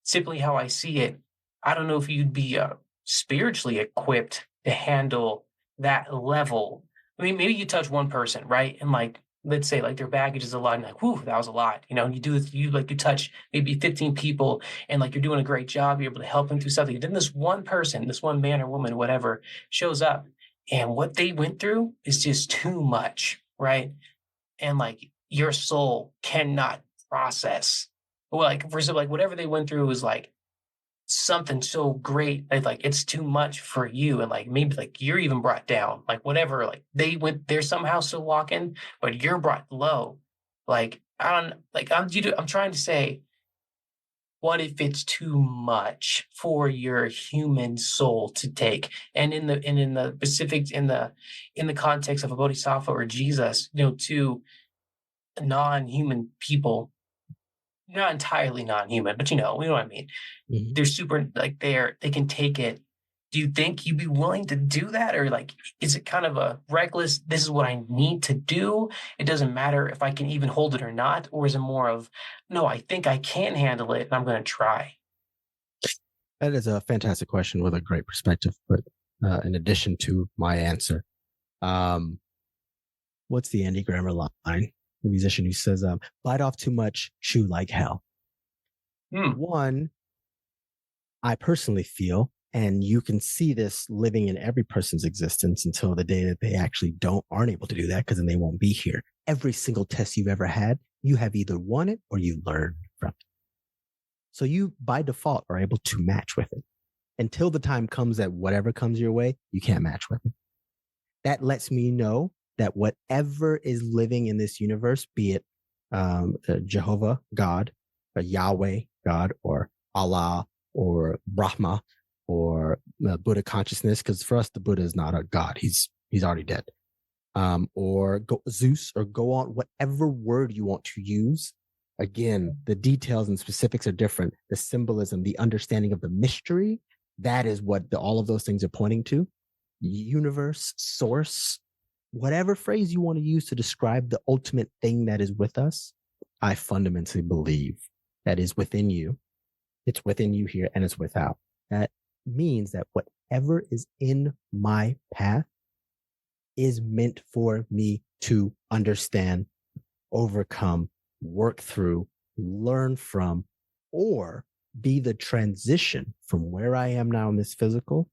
S2: simply how I see it, I don't know if you'd be spiritually equipped to handle that level. I mean, maybe you touch one person, right? And like, let's say like their baggage is a lot, and like, whew, that was a lot. And you touch maybe 15 people, and like you're doing a great job, you're able to help them through something. Then this one person, this one man or woman, whatever, shows up, and what they went through is just too much, right? And like your soul cannot process. Well, like for example, like whatever they went through was like something so great that like it's too much for you, and like maybe like you're even brought down, like whatever, like they're somehow still walking, but you're brought low. Like I don't like I'm trying to say, what if it's too much for your human soul to take? And in the specifics, in the context of a bodhisattva or Jesus, to non-human people, not entirely non-human, but you know what I mean.
S1: Mhm.
S2: They're super, like they can take it. Do you think you'd be willing to do that? Or like, is it kind of a reckless, this is what I need to do, it doesn't matter if I can even hold it or not? Or is it more of, no, I think I can handle it and I'm going to try?
S1: That is a fantastic question with a great perspective. But in addition to my answer, um, what's the Andy Grammer line? The musician who says, bite off too much, chew like hell. One, I personally feel, and you can see this living in every person's existence until the day that they actually aren't able to do that, because then they won't be here. Every single test you've ever had, you have either won it or you learned from it. So you, by default, are able to match with it. Until the time comes that whatever comes your way, you can't match with it. That lets me know that whatever is living in this universe, be it Jehovah, God, or Yahweh, God, or Allah, or Brahma, or Buddha consciousness, because for us, the Buddha is not a God. He's already dead. Or Zeus, or go on, whatever word you want to use. Again, the details and specifics are different. The symbolism, the understanding of the mystery, that is what all of those things are pointing to. Universe, source, whatever phrase you want to use to describe the ultimate thing that is with us, I fundamentally believe that is within you. It's within you here, and it's without. That means that whatever is in my path is meant for me to understand, overcome, work through, learn from, or be the transition from where I am now in this physical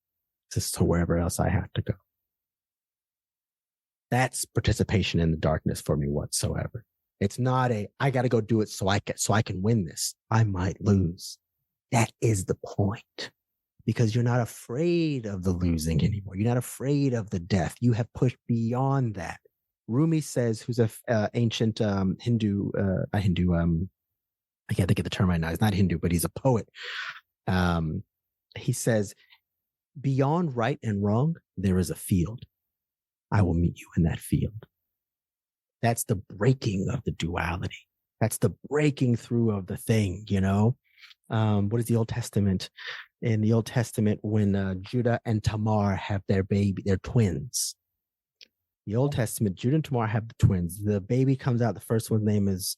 S1: to wherever else I have to go. That's participation in the darkness for me whatsoever. It's not I got to go do it so I can win this. I might lose. That is the point, because you're not afraid of the losing anymore. You're not afraid of the death. You have pushed beyond that. Rumi says, who's a ancient Hindu, not Hindu, I can't think of the term right now. He's not Hindu, but he's a poet. He says, beyond right and wrong, there is a field. I will meet you in that field. That's the breaking of the duality. That's the breaking through of the thing, What is the Old Testament? In the Old Testament, when Judah and Tamar have their baby, they're twins. The Old Testament, Judah and Tamar have the twins. The baby comes out. The first one's name is,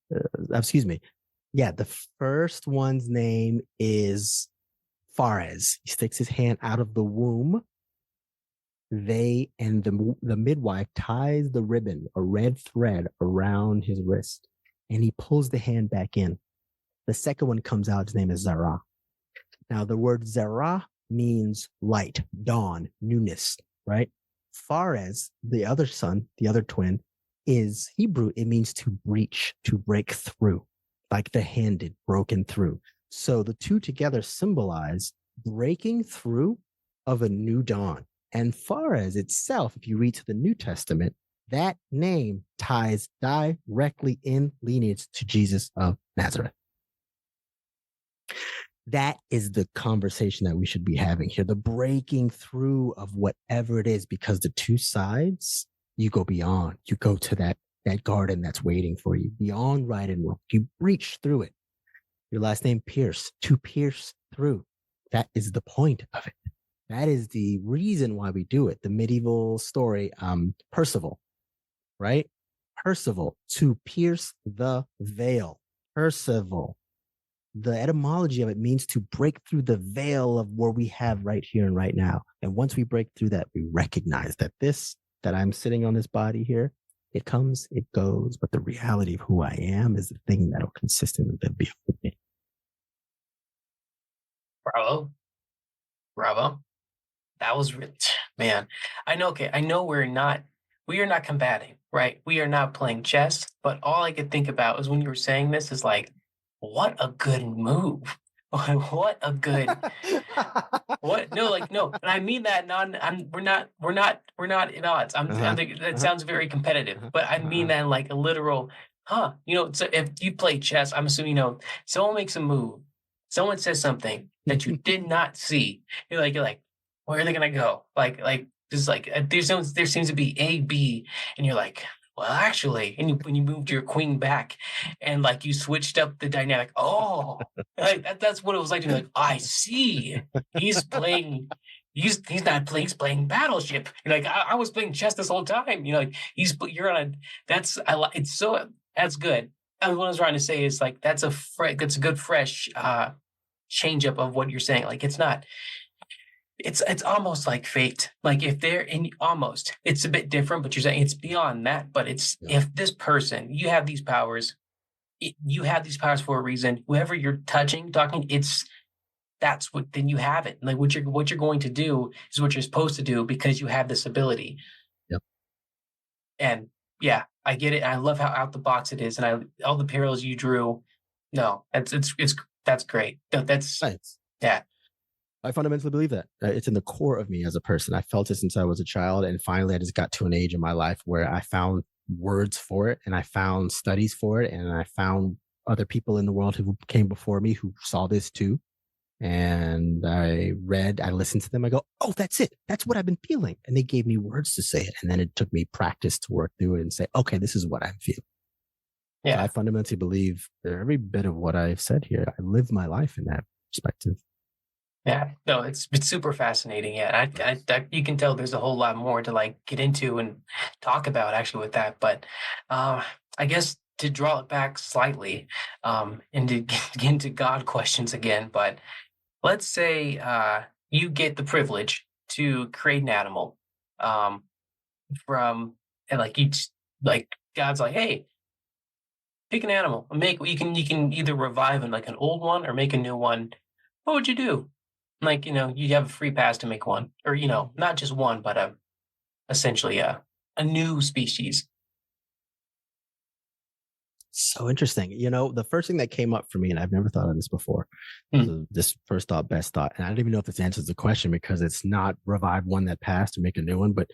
S1: the first one's name is Phares. He sticks his hand out of the womb. The midwife ties the ribbon, a red thread, around his wrist, and he pulls the hand back in. The second one comes out. His name is Zerah. Now, the word Zerah means light, dawn, newness, right? Phares, the other son, the other twin, is Hebrew. It means to breach, to break through, like the hand did, broken through. So the two together symbolize breaking through of a new dawn. And far as itself, if you read to the New Testament, that name ties directly in lineage to Jesus of Nazareth. That is the conversation that we should be having here, the breaking through of whatever it is, because the two sides, you go beyond, you go to that garden that's waiting for you, beyond right and wrong. You breach through it. Your last name, Pierce, to pierce through. That is the point of it. That is the reason why we do it. The medieval story, Percival, right? Percival, to pierce the veil. Percival. The etymology of it means to break through the veil of where we have right here and right now. And once we break through that, we recognize that that I'm sitting on this body here, it comes, it goes, but the reality of who I am is the thing that'll consistently live beyond me.
S2: Bravo. Bravo. That was rich, man. I know. Okay, I know we are not combating, right? We are not playing chess. But all I could think about is when you were saying this is like, what a good move. What a good what no like no and I mean that non I'm we're not at odds. I'm thinking that sounds very competitive, but I mean that in like a literal so if you play chess, I'm assuming someone makes a move, someone says something that you did not see, you're like where are they gonna go, like there's like there seems to be A B, and you're like, well, actually, and when you moved your queen back, and like you switched up the dynamic, like that's what it was like to be like, I see, he's playing, he's not playing, he's playing Battleship. You're like, I was playing chess this whole time. Like you're on a it's so that's good. And what I was trying to say is like that's a good fresh change up of what you're saying. Like it's almost like fate. Like if they're in almost, it's a bit different, but you're saying it's beyond that. But it's if this person, you have these powers, you have these powers for a reason. Whoever you're talking, that's what, then you have it. Like what you're going to do is what you're supposed to do because you have this ability.
S1: Yep.
S2: And yeah, I get it. I love how out the box it is, and all the parallels you drew. No, that's great. That's
S1: Thanks.
S2: Yeah.
S1: I fundamentally believe that it's in the core of me as a person. I felt it since I was a child. And finally, I just got to an age in my life where I found words for it, and I found studies for it. And I found other people in the world who came before me who saw this too. And I listened to them. I go, oh, that's it. That's what I've been feeling. And they gave me words to say it. And then it took me practice to work through it and say, okay, this is what I'm feeling. Yeah. So I fundamentally believe every bit of what I've said here. I live my life in that perspective.
S2: Yeah, no, it's super fascinating. Yeah, you can tell there's a whole lot more to like get into and talk about actually with that. But I guess to draw it back slightly, and to get into God questions again. But let's say you get the privilege to create an animal from, and like God's like, hey, pick an animal and you can either revive like an old one or make a new one. What would you do? Like, you have a free pass to make one, or, not just one, but essentially a new species.
S1: So interesting. The first thing that came up for me, and I've never thought of this before, this first thought, best thought. And I don't even know if this answers the question because it's not revive one that passed or make a new one, but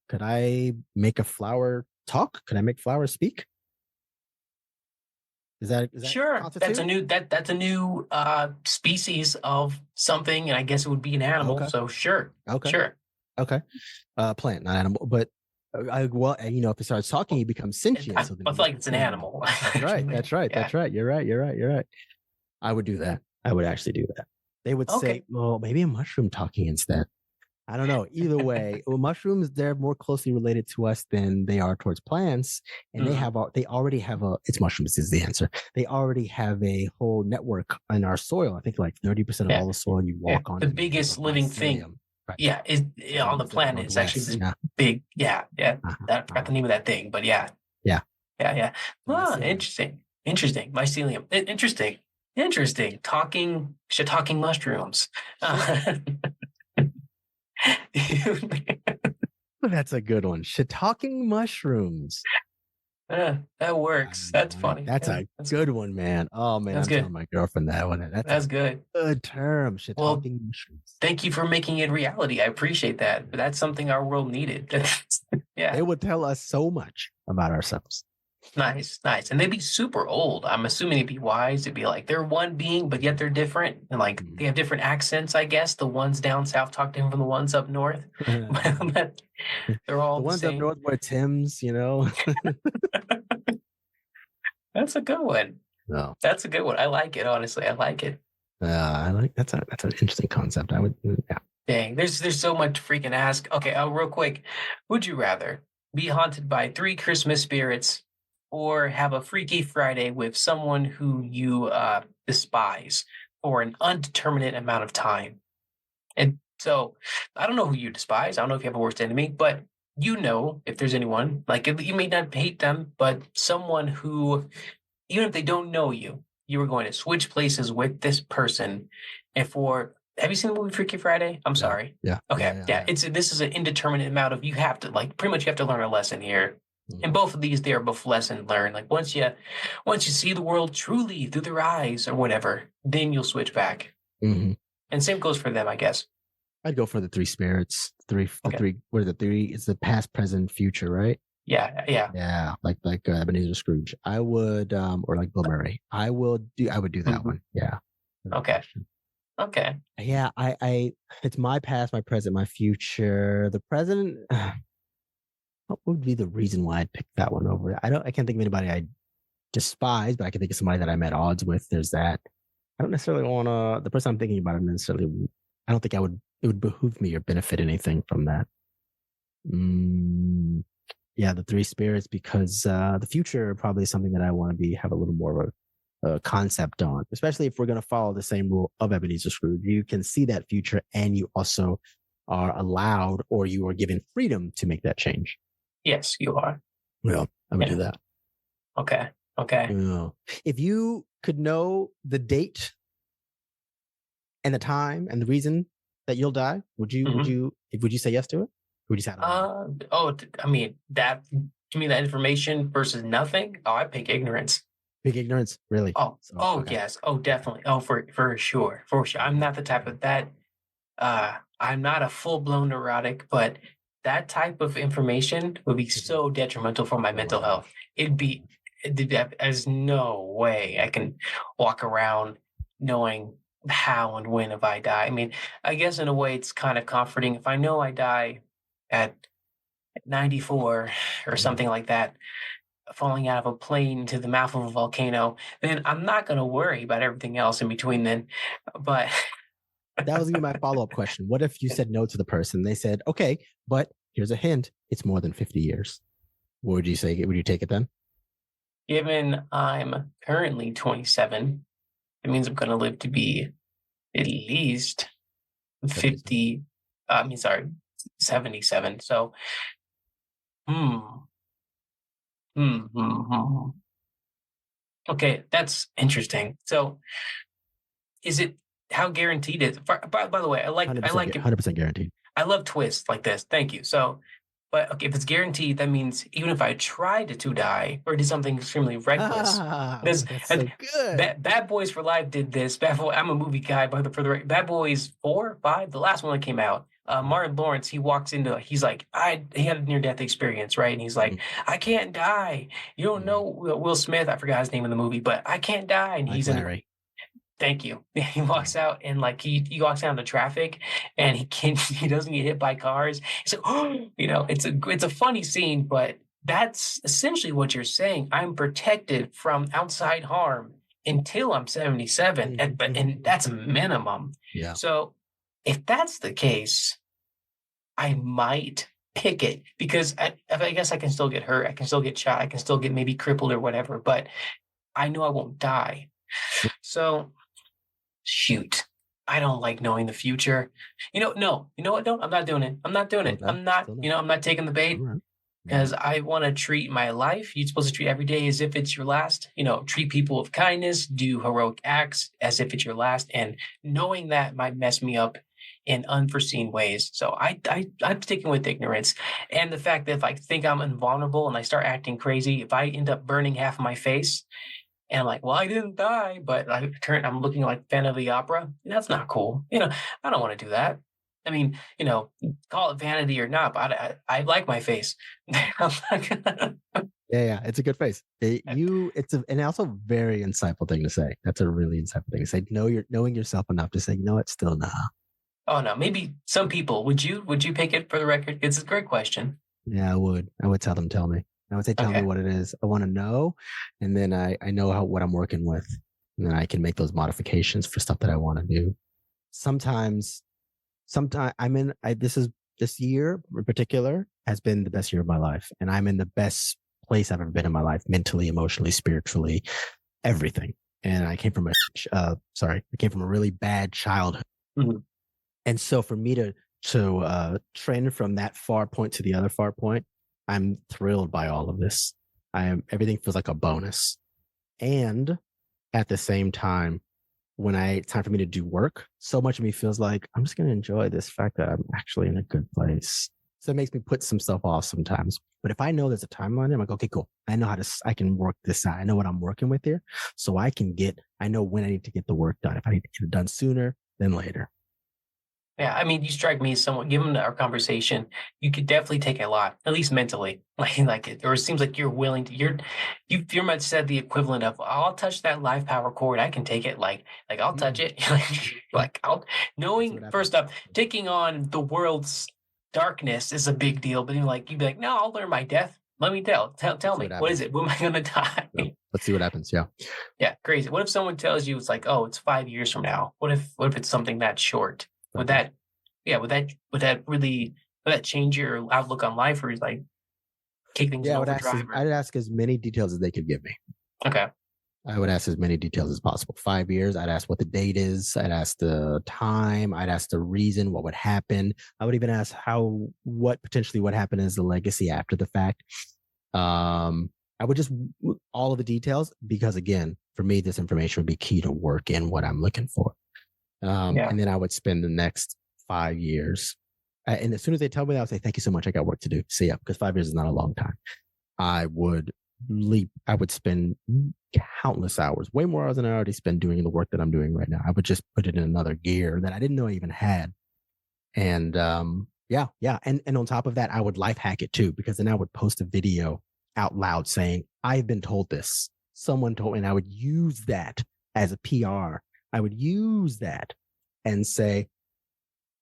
S1: could I make a flower talk? Could I make flowers speak? Is that
S2: sure? That's a new species of something, and I guess it would be an animal. Okay. So sure. Okay. Sure.
S1: Okay. Plant, not animal, but if it starts talking, it becomes sentient. So
S2: I feel like it's an animal.
S1: That's right. That's right. Yeah. That's right. You're right. I would do that. I would actually do that. They would say, well, maybe a mushroom talking instead. I don't know. Either way, mushrooms, they're more closely related to us than they are towards plants. And they already have it's mushrooms is the answer. They already have a whole network in our soil. I think like 30% of all the soil you walk on.
S2: The biggest living thing. Right. Yeah. On the planet is actually big. Yeah. Yeah. I forgot the name of that thing, but yeah.
S1: Yeah.
S2: Yeah. Oh, interesting. Mycelium. Interesting. Talking mushrooms.
S1: That's a good one. Shiitake mushrooms.
S2: That works. That's funny.
S1: That's
S2: Yeah,
S1: a good one, man. Oh man,
S2: that's
S1: I'm telling
S2: good.
S1: my girlfriend that one. That's a
S2: That's good.
S1: good term. Shit,
S2: Well,
S1: talking mushrooms.
S2: thank you for making it reality. I appreciate that. But that's something our world needed. Yeah.
S1: They would tell us so much about ourselves.
S2: Nice, nice. And they'd be super old. I'm assuming they'd be wise. It'd be like they're one being, but yet they're different. And like they have different accents, I guess. The ones down south talk different from the ones up north. But they're all
S1: The
S2: the
S1: ones up
S2: same.
S1: north wear Tim's, you know.
S2: That's a good one.
S1: No.
S2: That's a good one. I like it, honestly. I like it.
S1: I like that's an interesting concept. I would, yeah.
S2: Dang, there's so much to freaking ask. Okay, real quick. Would you rather be haunted by 3 Christmas spirits or have a Freaky Friday with someone who you despise for an undeterminate amount of time? And so I don't know who you despise. I don't know if you have a worst enemy, but you know if there's anyone, like you may not hate them, but someone who, even if they don't know you, you were going to switch places with this person. And for, have you seen the movie Freaky Friday? I'm sorry.
S1: Yeah.
S2: Okay. Yeah. This is an indeterminate amount of, you have to like, pretty much you have to learn a lesson here. And both of these, they are both lesson learned. Like once you see the world truly through their eyes or whatever, then you'll switch back.
S1: Mm-hmm.
S2: And same goes for them, I guess.
S1: I'd go for the 3 spirits.
S2: Okay.
S1: Three. What are the 3? It's the past, present, future, right?
S2: Yeah.
S1: Yeah, like Ebenezer Scrooge. I would, or like Bill Murray. I would do that one. Yeah.
S2: Okay. Okay.
S1: Yeah, I it's my past, my present, my future. The present. What would be the reason why I'd pick that one over? I can't think of anybody I despise, but I can think of somebody that I'm at odds with. There's that. I don't necessarily want to. The person I'm thinking about, I don't think it would behoove me or benefit anything from that. Yeah, the 3 spirits, because the future probably is something that I want to have a little more of a concept on, especially if we're going to follow the same rule of Ebenezer Scrooge. You can see that future, and you also are allowed, or you are given freedom to make that change.
S2: Yes, you are.
S1: Well, I would do that.
S2: Okay.
S1: If you could know the date and the time and the reason that you'll die, would you say yes to it? Would you say
S2: I mean that, give me that information versus nothing. Oh, I pick ignorance.
S1: Big ignorance, really?
S2: Okay. Yes. Oh, definitely. Oh, for sure. For sure. I'm not the type of that. I'm not a full-blown neurotic, but that type of information would be so detrimental for my mental health. There's no way I can walk around knowing how and when if I die. I mean, I guess in a way it's kind of comforting. If I know I die at 94 or something like that, falling out of a plane into the mouth of a volcano, then I'm not going to worry about everything else in between then. But
S1: that was gonna be my follow-up question. What if you said no to the person? They said, okay, but here's a hint. It's more than 50 years. What would you say? Would you take it then?
S2: Given I'm currently 27, it means I'm going to live to be at least 50. 77. So, Okay, that's interesting. So, is it, how guaranteed is? By the way, I like it.
S1: 100% guaranteed.
S2: I love twists like this. Thank you. So, but okay, if it's guaranteed, that means even if I tried to die or did something extremely reckless,
S1: that's so good.
S2: Bad Boys for Life did this. I'm a movie guy, but for the Bad Boys 4, 5, the last one that came out. Martin Lawrence, he's like, he had a near-death experience, right? And he's like, I can't die. You don't know Will Smith. I forgot his name in the movie, but I can't die. And he's
S1: Larry.
S2: Thank you. He walks out and like he walks down the traffic and he doesn't get hit by cars. So it's a funny scene, but that's essentially what you're saying. I'm protected from outside harm until I'm 77, and that's a minimum.
S1: Yeah.
S2: So if that's the case, I might pick it because I guess I can still get hurt. I can still get shot. I can still get maybe crippled or whatever, but I know I won't die. So shoot, I don't like knowing the future. No, you know what? No, I'm not doing it. I'm not doing it. I'm not, I'm not taking the bait because I want to treat my life. You're supposed to treat every day as if it's your last, treat people with kindness, do heroic acts as if it's your last. And knowing that might mess me up in unforeseen ways. So I'm sticking with ignorance, and the fact that if I think I'm invulnerable and I start acting crazy, if I end up burning half of my face, and I'm like, well, I didn't die, but I'm looking like Phantom of the Opera. That's not cool. I don't want to do that. I mean, call it vanity or not, but I like my face. I'm not gonna-
S1: Yeah, it's a good face. And also very insightful thing to say. That's a really insightful thing to say. Knowing yourself enough to say, it's still nah.
S2: Oh no, maybe some people. Would you pick it for the record? It's a great question.
S1: Yeah, I would. I would tell me. I would say, tell me
S2: Okay.
S1: what it is. I want to know, and then I know what I'm working with, and then I can make those modifications for stuff that I want to do. Sometimes this year in particular has been the best year of my life, and I'm in the best place I've ever been in my life, mentally, emotionally, spiritually, everything. And I came from a really bad childhood.
S2: Mm-hmm.
S1: And so for me to trend from that far point to the other far point, I'm thrilled by all of this. Everything feels like a bonus. And at the same time, when it's time for me to do work, so much of me feels like I'm just going to enjoy this fact that I'm actually in a good place. So it makes me put some stuff off sometimes. But if I know there's a timeline, I'm like, okay, cool. I can work this out. I know what I'm working with here. So I know when I need to get the work done. If I need to get it done sooner than later.
S2: Yeah, I mean, you strike me as someone. Given our conversation, you could definitely take a lot, at least mentally. Or it seems like you're willing to. You very much said the equivalent of, "I'll touch that live power cord. I can take it. I'll touch it. I'll knowing first up, taking on the world's darkness is a big deal. But you'd be like, no, I'll learn my death. Let me tell me, what is it? When am I going to die?
S1: No, let's see what happens. Yeah.
S2: Yeah, crazy. What if someone tells you it's like, oh, it's 5 years from now? What if it's something that short? Would that change your outlook on life, or like kick things in overdrive?
S1: I'd ask as many details as they could give me.
S2: Okay.
S1: I would ask as many details as possible. 5 years, I'd ask what the date is. I'd ask the time. I'd ask the reason, what would happen. I would even ask what happened as the legacy after the fact. I would just all of the details, because again, for me, this information would be key to work in what I'm looking for. And then I would spend the next 5 years. And as soon as they tell me that, I would say, thank you so much. I got work to do. See ya. Because 5 years is not a long time. I would spend countless hours, way more hours than I already spend doing the work that I'm doing right now. I would just put it in another gear that I didn't know I even had. And yeah. And on top of that, I would life hack it too, because then I would post a video out loud saying, I've been told this. Someone told me, and I would use that as a PR. I would use that and say,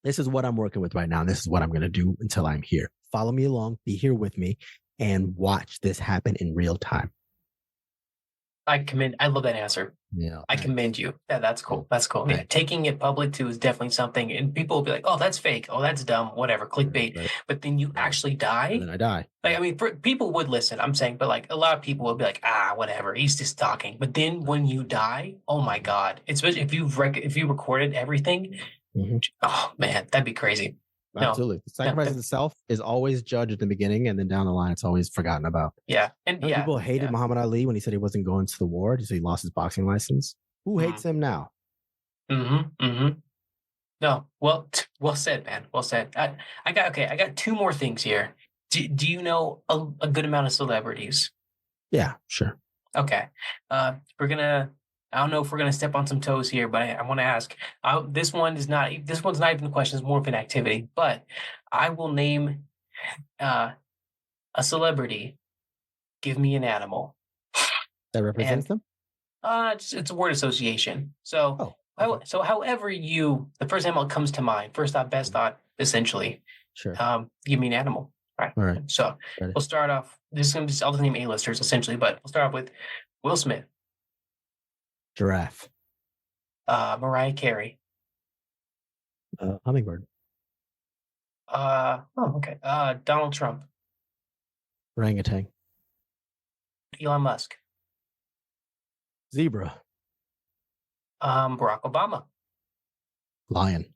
S1: this is what I'm working with right now. And this is what I'm going to do until I'm here. Follow me along, be here with me, and watch this happen in real time.
S2: I love that answer.
S1: Yeah.
S2: I commend you. That's cool. That's cool. Yeah, taking it public too is definitely something. And people will be like, oh, that's fake. Oh, that's dumb. Whatever. Clickbait. Right. But then you actually die.
S1: And then I die.
S2: People would listen. I'm saying, but a lot of people would be like, whatever. He's just talking. But then when you die, oh my God. Especially if you recorded everything. Mm-hmm. Oh man, that'd be crazy.
S1: Absolutely. The sacrifice itself is always judged at the beginning, and then down the line, it's always forgotten about.
S2: Yeah. And
S1: people hated Muhammad Ali when he said he wasn't going to the war. So he lost his boxing license. Who hates him now?
S2: No. Well said, man. Well said. I got two more things here. Do you know a good amount of celebrities?
S1: Yeah, sure.
S2: Okay. I don't know if we're gonna step on some toes here, but I want to ask. This one's not even a question; it's more of an activity. But I will name a celebrity. Give me an animal
S1: that represents them.
S2: It's a word association. So, however the first animal that comes to mind, first thought, best thought, essentially.
S1: Sure.
S2: Give me an animal. All right. So we'll start off. I'll just name A-listers essentially, but we'll start off with Will Smith.
S1: Giraffe.
S2: Mariah Carey.
S1: Hummingbird.
S2: Okay. Donald Trump.
S1: Orangutan.
S2: Elon Musk.
S1: Zebra.
S2: Barack Obama.
S1: Lion.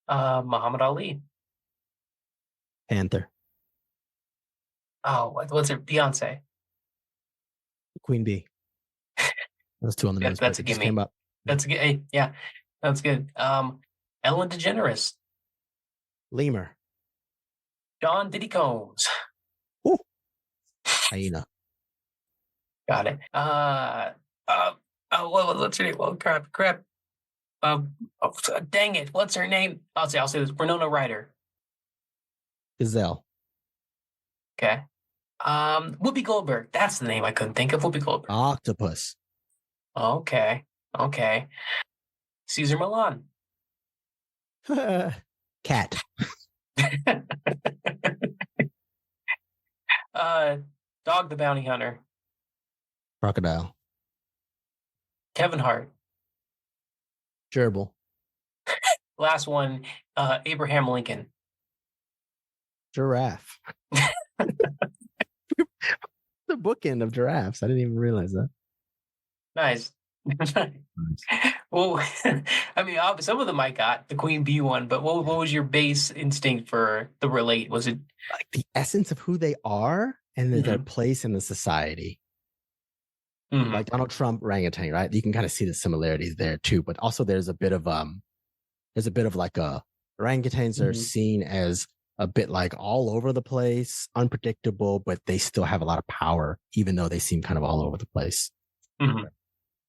S2: Muhammad Ali.
S1: Panther.
S2: Oh, what's it? Beyonce.
S1: Queen Bee. Those two on the nose.
S2: That's a gimme. That's a good. Yeah, that's good. Ellen DeGeneres.
S1: Lemur.
S2: John Diddy Combs.
S1: Ooh. Hyena.
S2: Got it. What's her name? Oh, crap. Oh, dang it. What's her name? I'll say this. Winona Ryder.
S1: Gazelle.
S2: Okay. Whoopi Goldberg. That's the name I couldn't think of. Whoopi Goldberg.
S1: Octopus.
S2: Okay. Cesar Milan.
S1: Cat.
S2: Dog the Bounty Hunter.
S1: Crocodile.
S2: Kevin Hart.
S1: Gerbil.
S2: Last one, Abraham Lincoln.
S1: Giraffe. The bookend of giraffes. I didn't even realize that.
S2: Nice. Well, I mean, some of them I got the queen bee one, but what was your base instinct for the relate? Was it
S1: like the essence of who they are and their place in the society? Like Donald Trump, orangutan, right? You can kind of see the similarities there too, but also there's a bit of like orangutans are seen as a bit like all over the place, unpredictable, but they still have a lot of power, even though they seem kind of all over the place.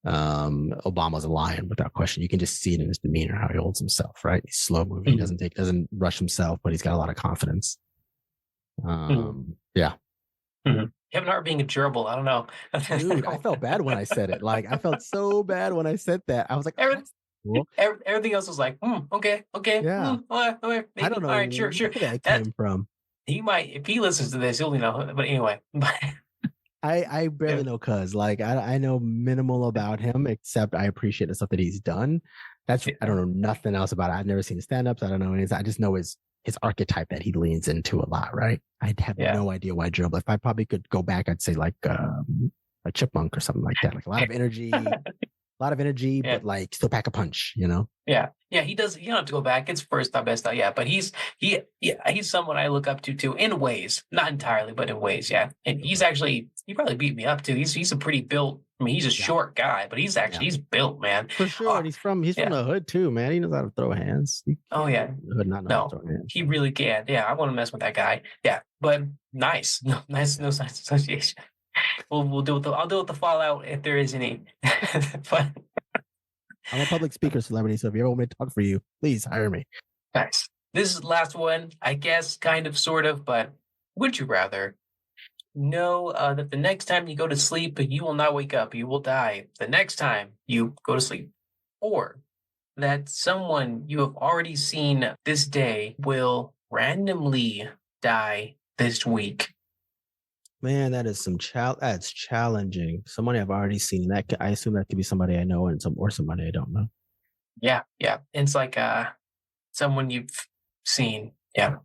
S1: Obama's a lion without question. You can just see it in his demeanor, how he holds himself, right? He's slow moving, doesn't rush himself, but he's got a lot of confidence. Yeah.
S2: Kevin Hart being a gerbil, I don't know.
S1: Dude, I felt bad when I said it. Like, I felt so bad when I said that. I was like,
S2: cool. Everything else was like, okay.
S1: Yeah.
S2: Maybe.
S1: I don't know.
S2: All right, sure.
S1: Where that came from.
S2: He might, if he listens to this, he'll know. But anyway.
S1: I barely know Cuz. Like, I know minimal about him, except I appreciate the stuff that he's done. I don't know nothing else about it. I've never seen his stand-ups. I don't know anything. I just know his archetype that he leans into a lot, right? I have no idea why gerbil. If I probably could go back, I'd say like a chipmunk or something like that. Like a lot of energy, but like still pack a punch, you know?
S2: Yeah. He does. You don't have to go back. It's first thought, best thought. Yeah. But he's someone I look up to too, in ways, not entirely, but in ways. Yeah. And he probably beat me up too. He's a pretty built. I mean, he's a short guy, but he's built, man.
S1: For sure. And he's from the hood too, man. He knows how to throw hands.
S2: Oh yeah. He really can. Yeah. I want to mess with that guy. Yeah. But nice. No science association. I'll deal with the fallout if there is any. But
S1: I'm a public speaker celebrity, so if you ever want me to talk for you, please hire me.
S2: Nice. This is the last one, I guess, kind of, sort of, but would you rather know that the next time you go to sleep, you will not wake up, you will die the next time you go to sleep, or that someone you have already seen this day will randomly die this week?
S1: Man, that is that's challenging. Somebody I've already seen. I assume that could be somebody I know or somebody I don't know.
S2: Yeah. It's like someone you've seen. Yeah.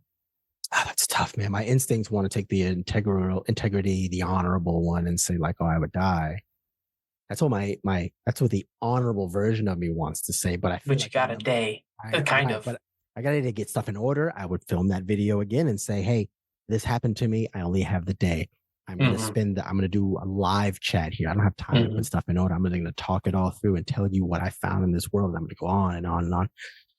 S1: That's tough, man. My instincts want to take the integrity, the honorable one, and say like, "Oh, I would die." That's what that's what the honorable version of me wants to say. But
S2: you got a day, kind of.
S1: But I got to get stuff in order. I would film that video again and say, "Hey, this happened to me. I only have the day. I'm going to I'm going to do a live chat here. I don't have time to put stuff in order. I'm going to talk it all through and tell you what I found in this world. And I'm going to go on and on and on."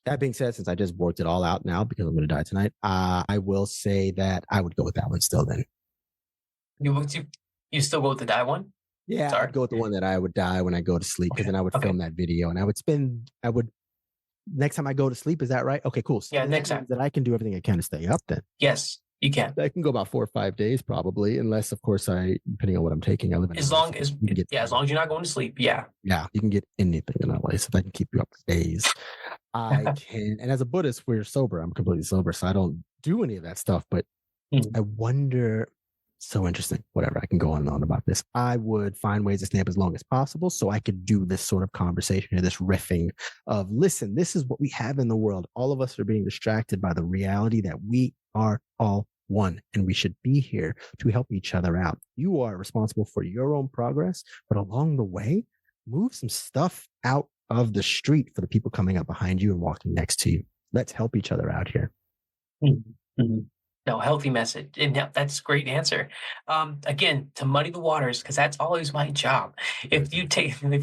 S1: That being said, since I just worked it all out now because I'm going to die tonight, I will say that I would go with that one still then.
S2: You still go with the die one?
S1: Yeah, I'd go with the one that I would die when I go to sleep, because then I would film that video and next time I go to sleep, is that right? Okay, cool. So
S2: next time.
S1: That I can do everything I can to stay up then.
S2: Yes. You can.
S1: I can go about 4 or 5 days probably, unless of course depending on what I'm taking, I live in
S2: as long as you're not going to sleep. Yeah,
S1: you can get anything in LA, so if I can keep you up for days, I can. And as a Buddhist, we're sober. I'm completely sober, so I don't do any of that stuff. But I wonder. So interesting. Whatever. I can go on and on about this. I would find ways to stay up as long as possible so I could do this sort of conversation or this riffing of, listen, this is what we have in the world. All of us are being distracted by the reality that we are all one, and we should be here to help each other out. You are responsible for your own progress, but along the way, move some stuff out of the street for the people coming up behind you and walking next to you. Let's help each other out here.
S2: No, healthy message. And that's a great answer. Again, to muddy the waters, because that's always my job. If you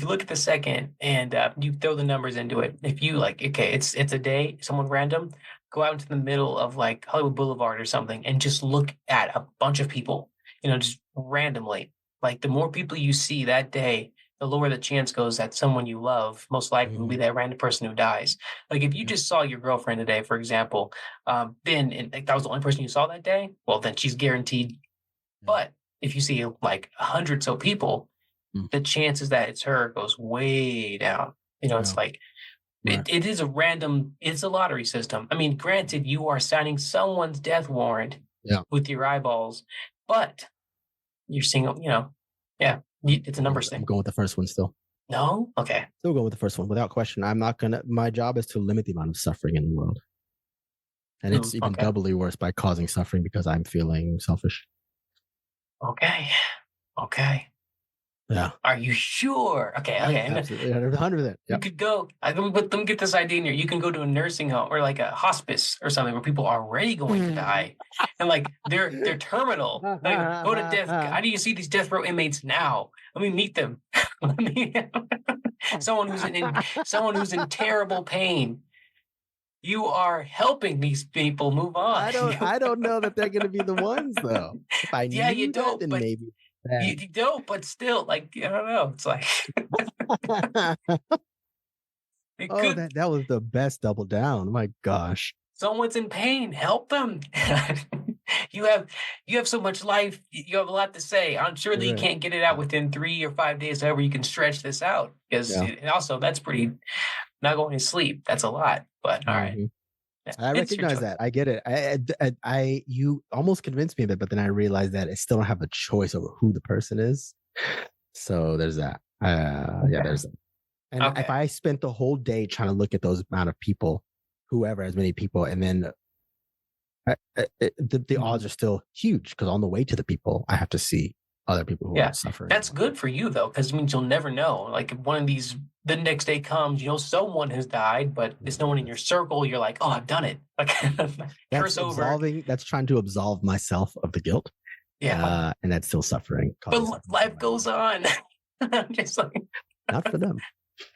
S2: look at the second and you throw the numbers into it, if you like, okay, it's a day, someone random, go out into the middle of like Hollywood Boulevard or something and just look at a bunch of people, just randomly. Like the more people you see that day, the lower the chance goes that someone you love most likely will be that random person who dies. Like if you just saw your girlfriend today, for example, then and like, that was the only person you saw that day, well, then she's guaranteed. But if you see like 100 so people, the chances that it's her goes way down. It's like it is it's a lottery system. I mean, granted, you are signing someone's death warrant with your eyeballs, but you're seeing, yeah, it's a numbers thing.
S1: I'm going with the first one still.
S2: No? Okay.
S1: Still going with the first one without question. My job is to limit the amount of suffering in the world. And it's even doubly worse by causing suffering because I'm feeling selfish.
S2: Okay.
S1: Yeah.
S2: Are you sure? Okay.
S1: Absolutely. 100%.
S2: You could go, let me get this idea in here. You can go to a nursing home or like a hospice or something where people are already going to die. And like they're terminal. Like go to death. How do you see these death row inmates now? Let me meet them. Someone who's in terrible pain. You are helping these people move on.
S1: I don't know that they're going to be the ones though. If I knew
S2: you don't,
S1: that, then maybe.
S2: You don't, but still, like, I don't know. It's like
S1: that was the best double down. My gosh.
S2: Someone's in pain. Help them. You have so much life. You have a lot to say. I'm sure that you can't get it out within 3 or 5 days, however you can stretch this out. Because also that's pretty not going to sleep. That's a lot. But all right.
S1: I recognize that. I get it. You almost convinced me of it, but then I realized that I still don't have a choice over who the person is. So there's that. There's that. And if I spent the whole day trying to look at those amount of people, whoever, as many people, and then the odds are still huge because on the way to the people, I have to see other people who are suffering.
S2: That's good for you though, because it means you'll never know. Like if one of these, the next day comes, someone has died, but there's no one in your circle. You're like, oh, I've done it. Like curse over.
S1: That's trying to absolve myself of the guilt. Yeah, and that's still suffering.
S2: But life goes on. I'm just like,
S1: not for them.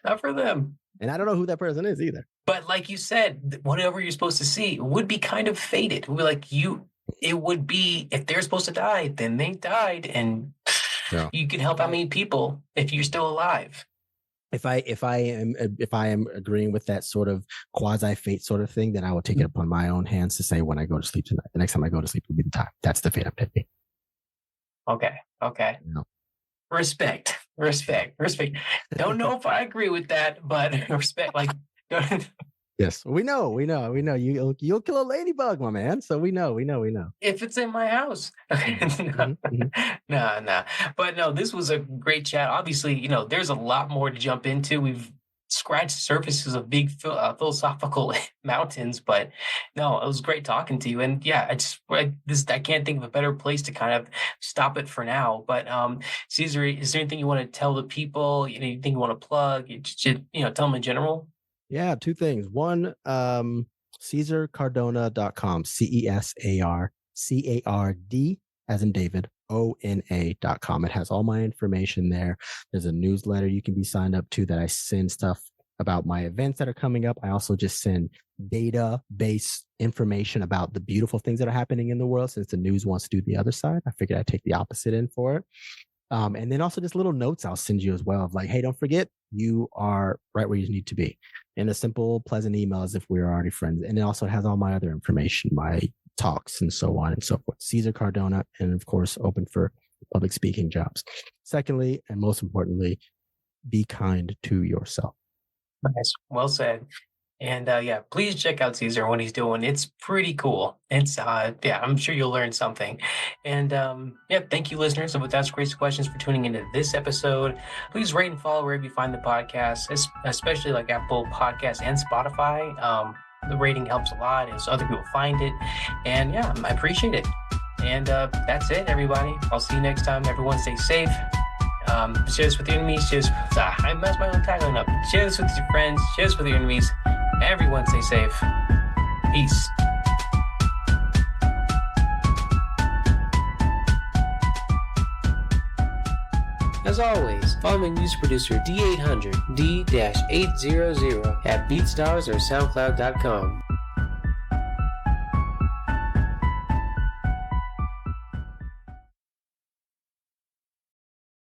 S2: Not for them.
S1: And I don't know who that person is either.
S2: But like you said, whatever you're supposed to see would be kind of fated. It would be like it would be, if they're supposed to die, then they died. And you can help how many people if you're still alive.
S1: If I am agreeing with that sort of quasi fate sort of thing, then I will take it upon my own hands to say when I go to sleep tonight. The next time I go to sleep will be the time. That's the fate I'm taking.
S2: Okay. Respect. Don't know if I agree with that, but respect. Like,
S1: yes, we know. You'll kill a ladybug, my man. So we know.
S2: If it's in my house. No. But no, this was a great chat. Obviously, there's a lot more to jump into. We've scratched the surfaces of big philosophical mountains, but no, it was great talking to you. And yeah, I can't think of a better place to kind of stop it for now. But Cesar, is there anything you want to tell the people? Anything you want to plug? Tell them in general.
S1: Yeah, two things. One, CesarCardona.com, CesarCard as in David, ONA.com. It has all my information there. There's a newsletter you can be signed up to that I send stuff about my events that are coming up. I also just send data-based information about the beautiful things that are happening in the world. Since the news wants to do the other side, I figured I'd take the opposite in for it. And then also just little notes I'll send you as well of like, hey, don't forget you are right where you need to be, in a simple, pleasant email as if we were already friends. And it also has all my other information, my talks and so on and so forth. Cesar Cardona, and of course, open for public speaking jobs. Secondly, and most importantly, be kind to yourself.
S2: Nice. Well said. And please check out Cesar and what he's doing. It's pretty cool. It's I'm sure you'll learn something. And thank you, listeners of Without Grace Questions, for tuning into this episode. Please rate and follow wherever you find the podcast, especially like Apple Podcasts and Spotify. The rating helps a lot as other people find it. And I appreciate it. And that's it, everybody. I'll see you next time. Everyone stay safe. Share this with your enemies. I messed my own tagline up. Share this with your friends. Share this with your enemies. Everyone stay safe. Peace.
S3: As always, follow my music producer D800, D-800 at BeatStars or SoundCloud.com.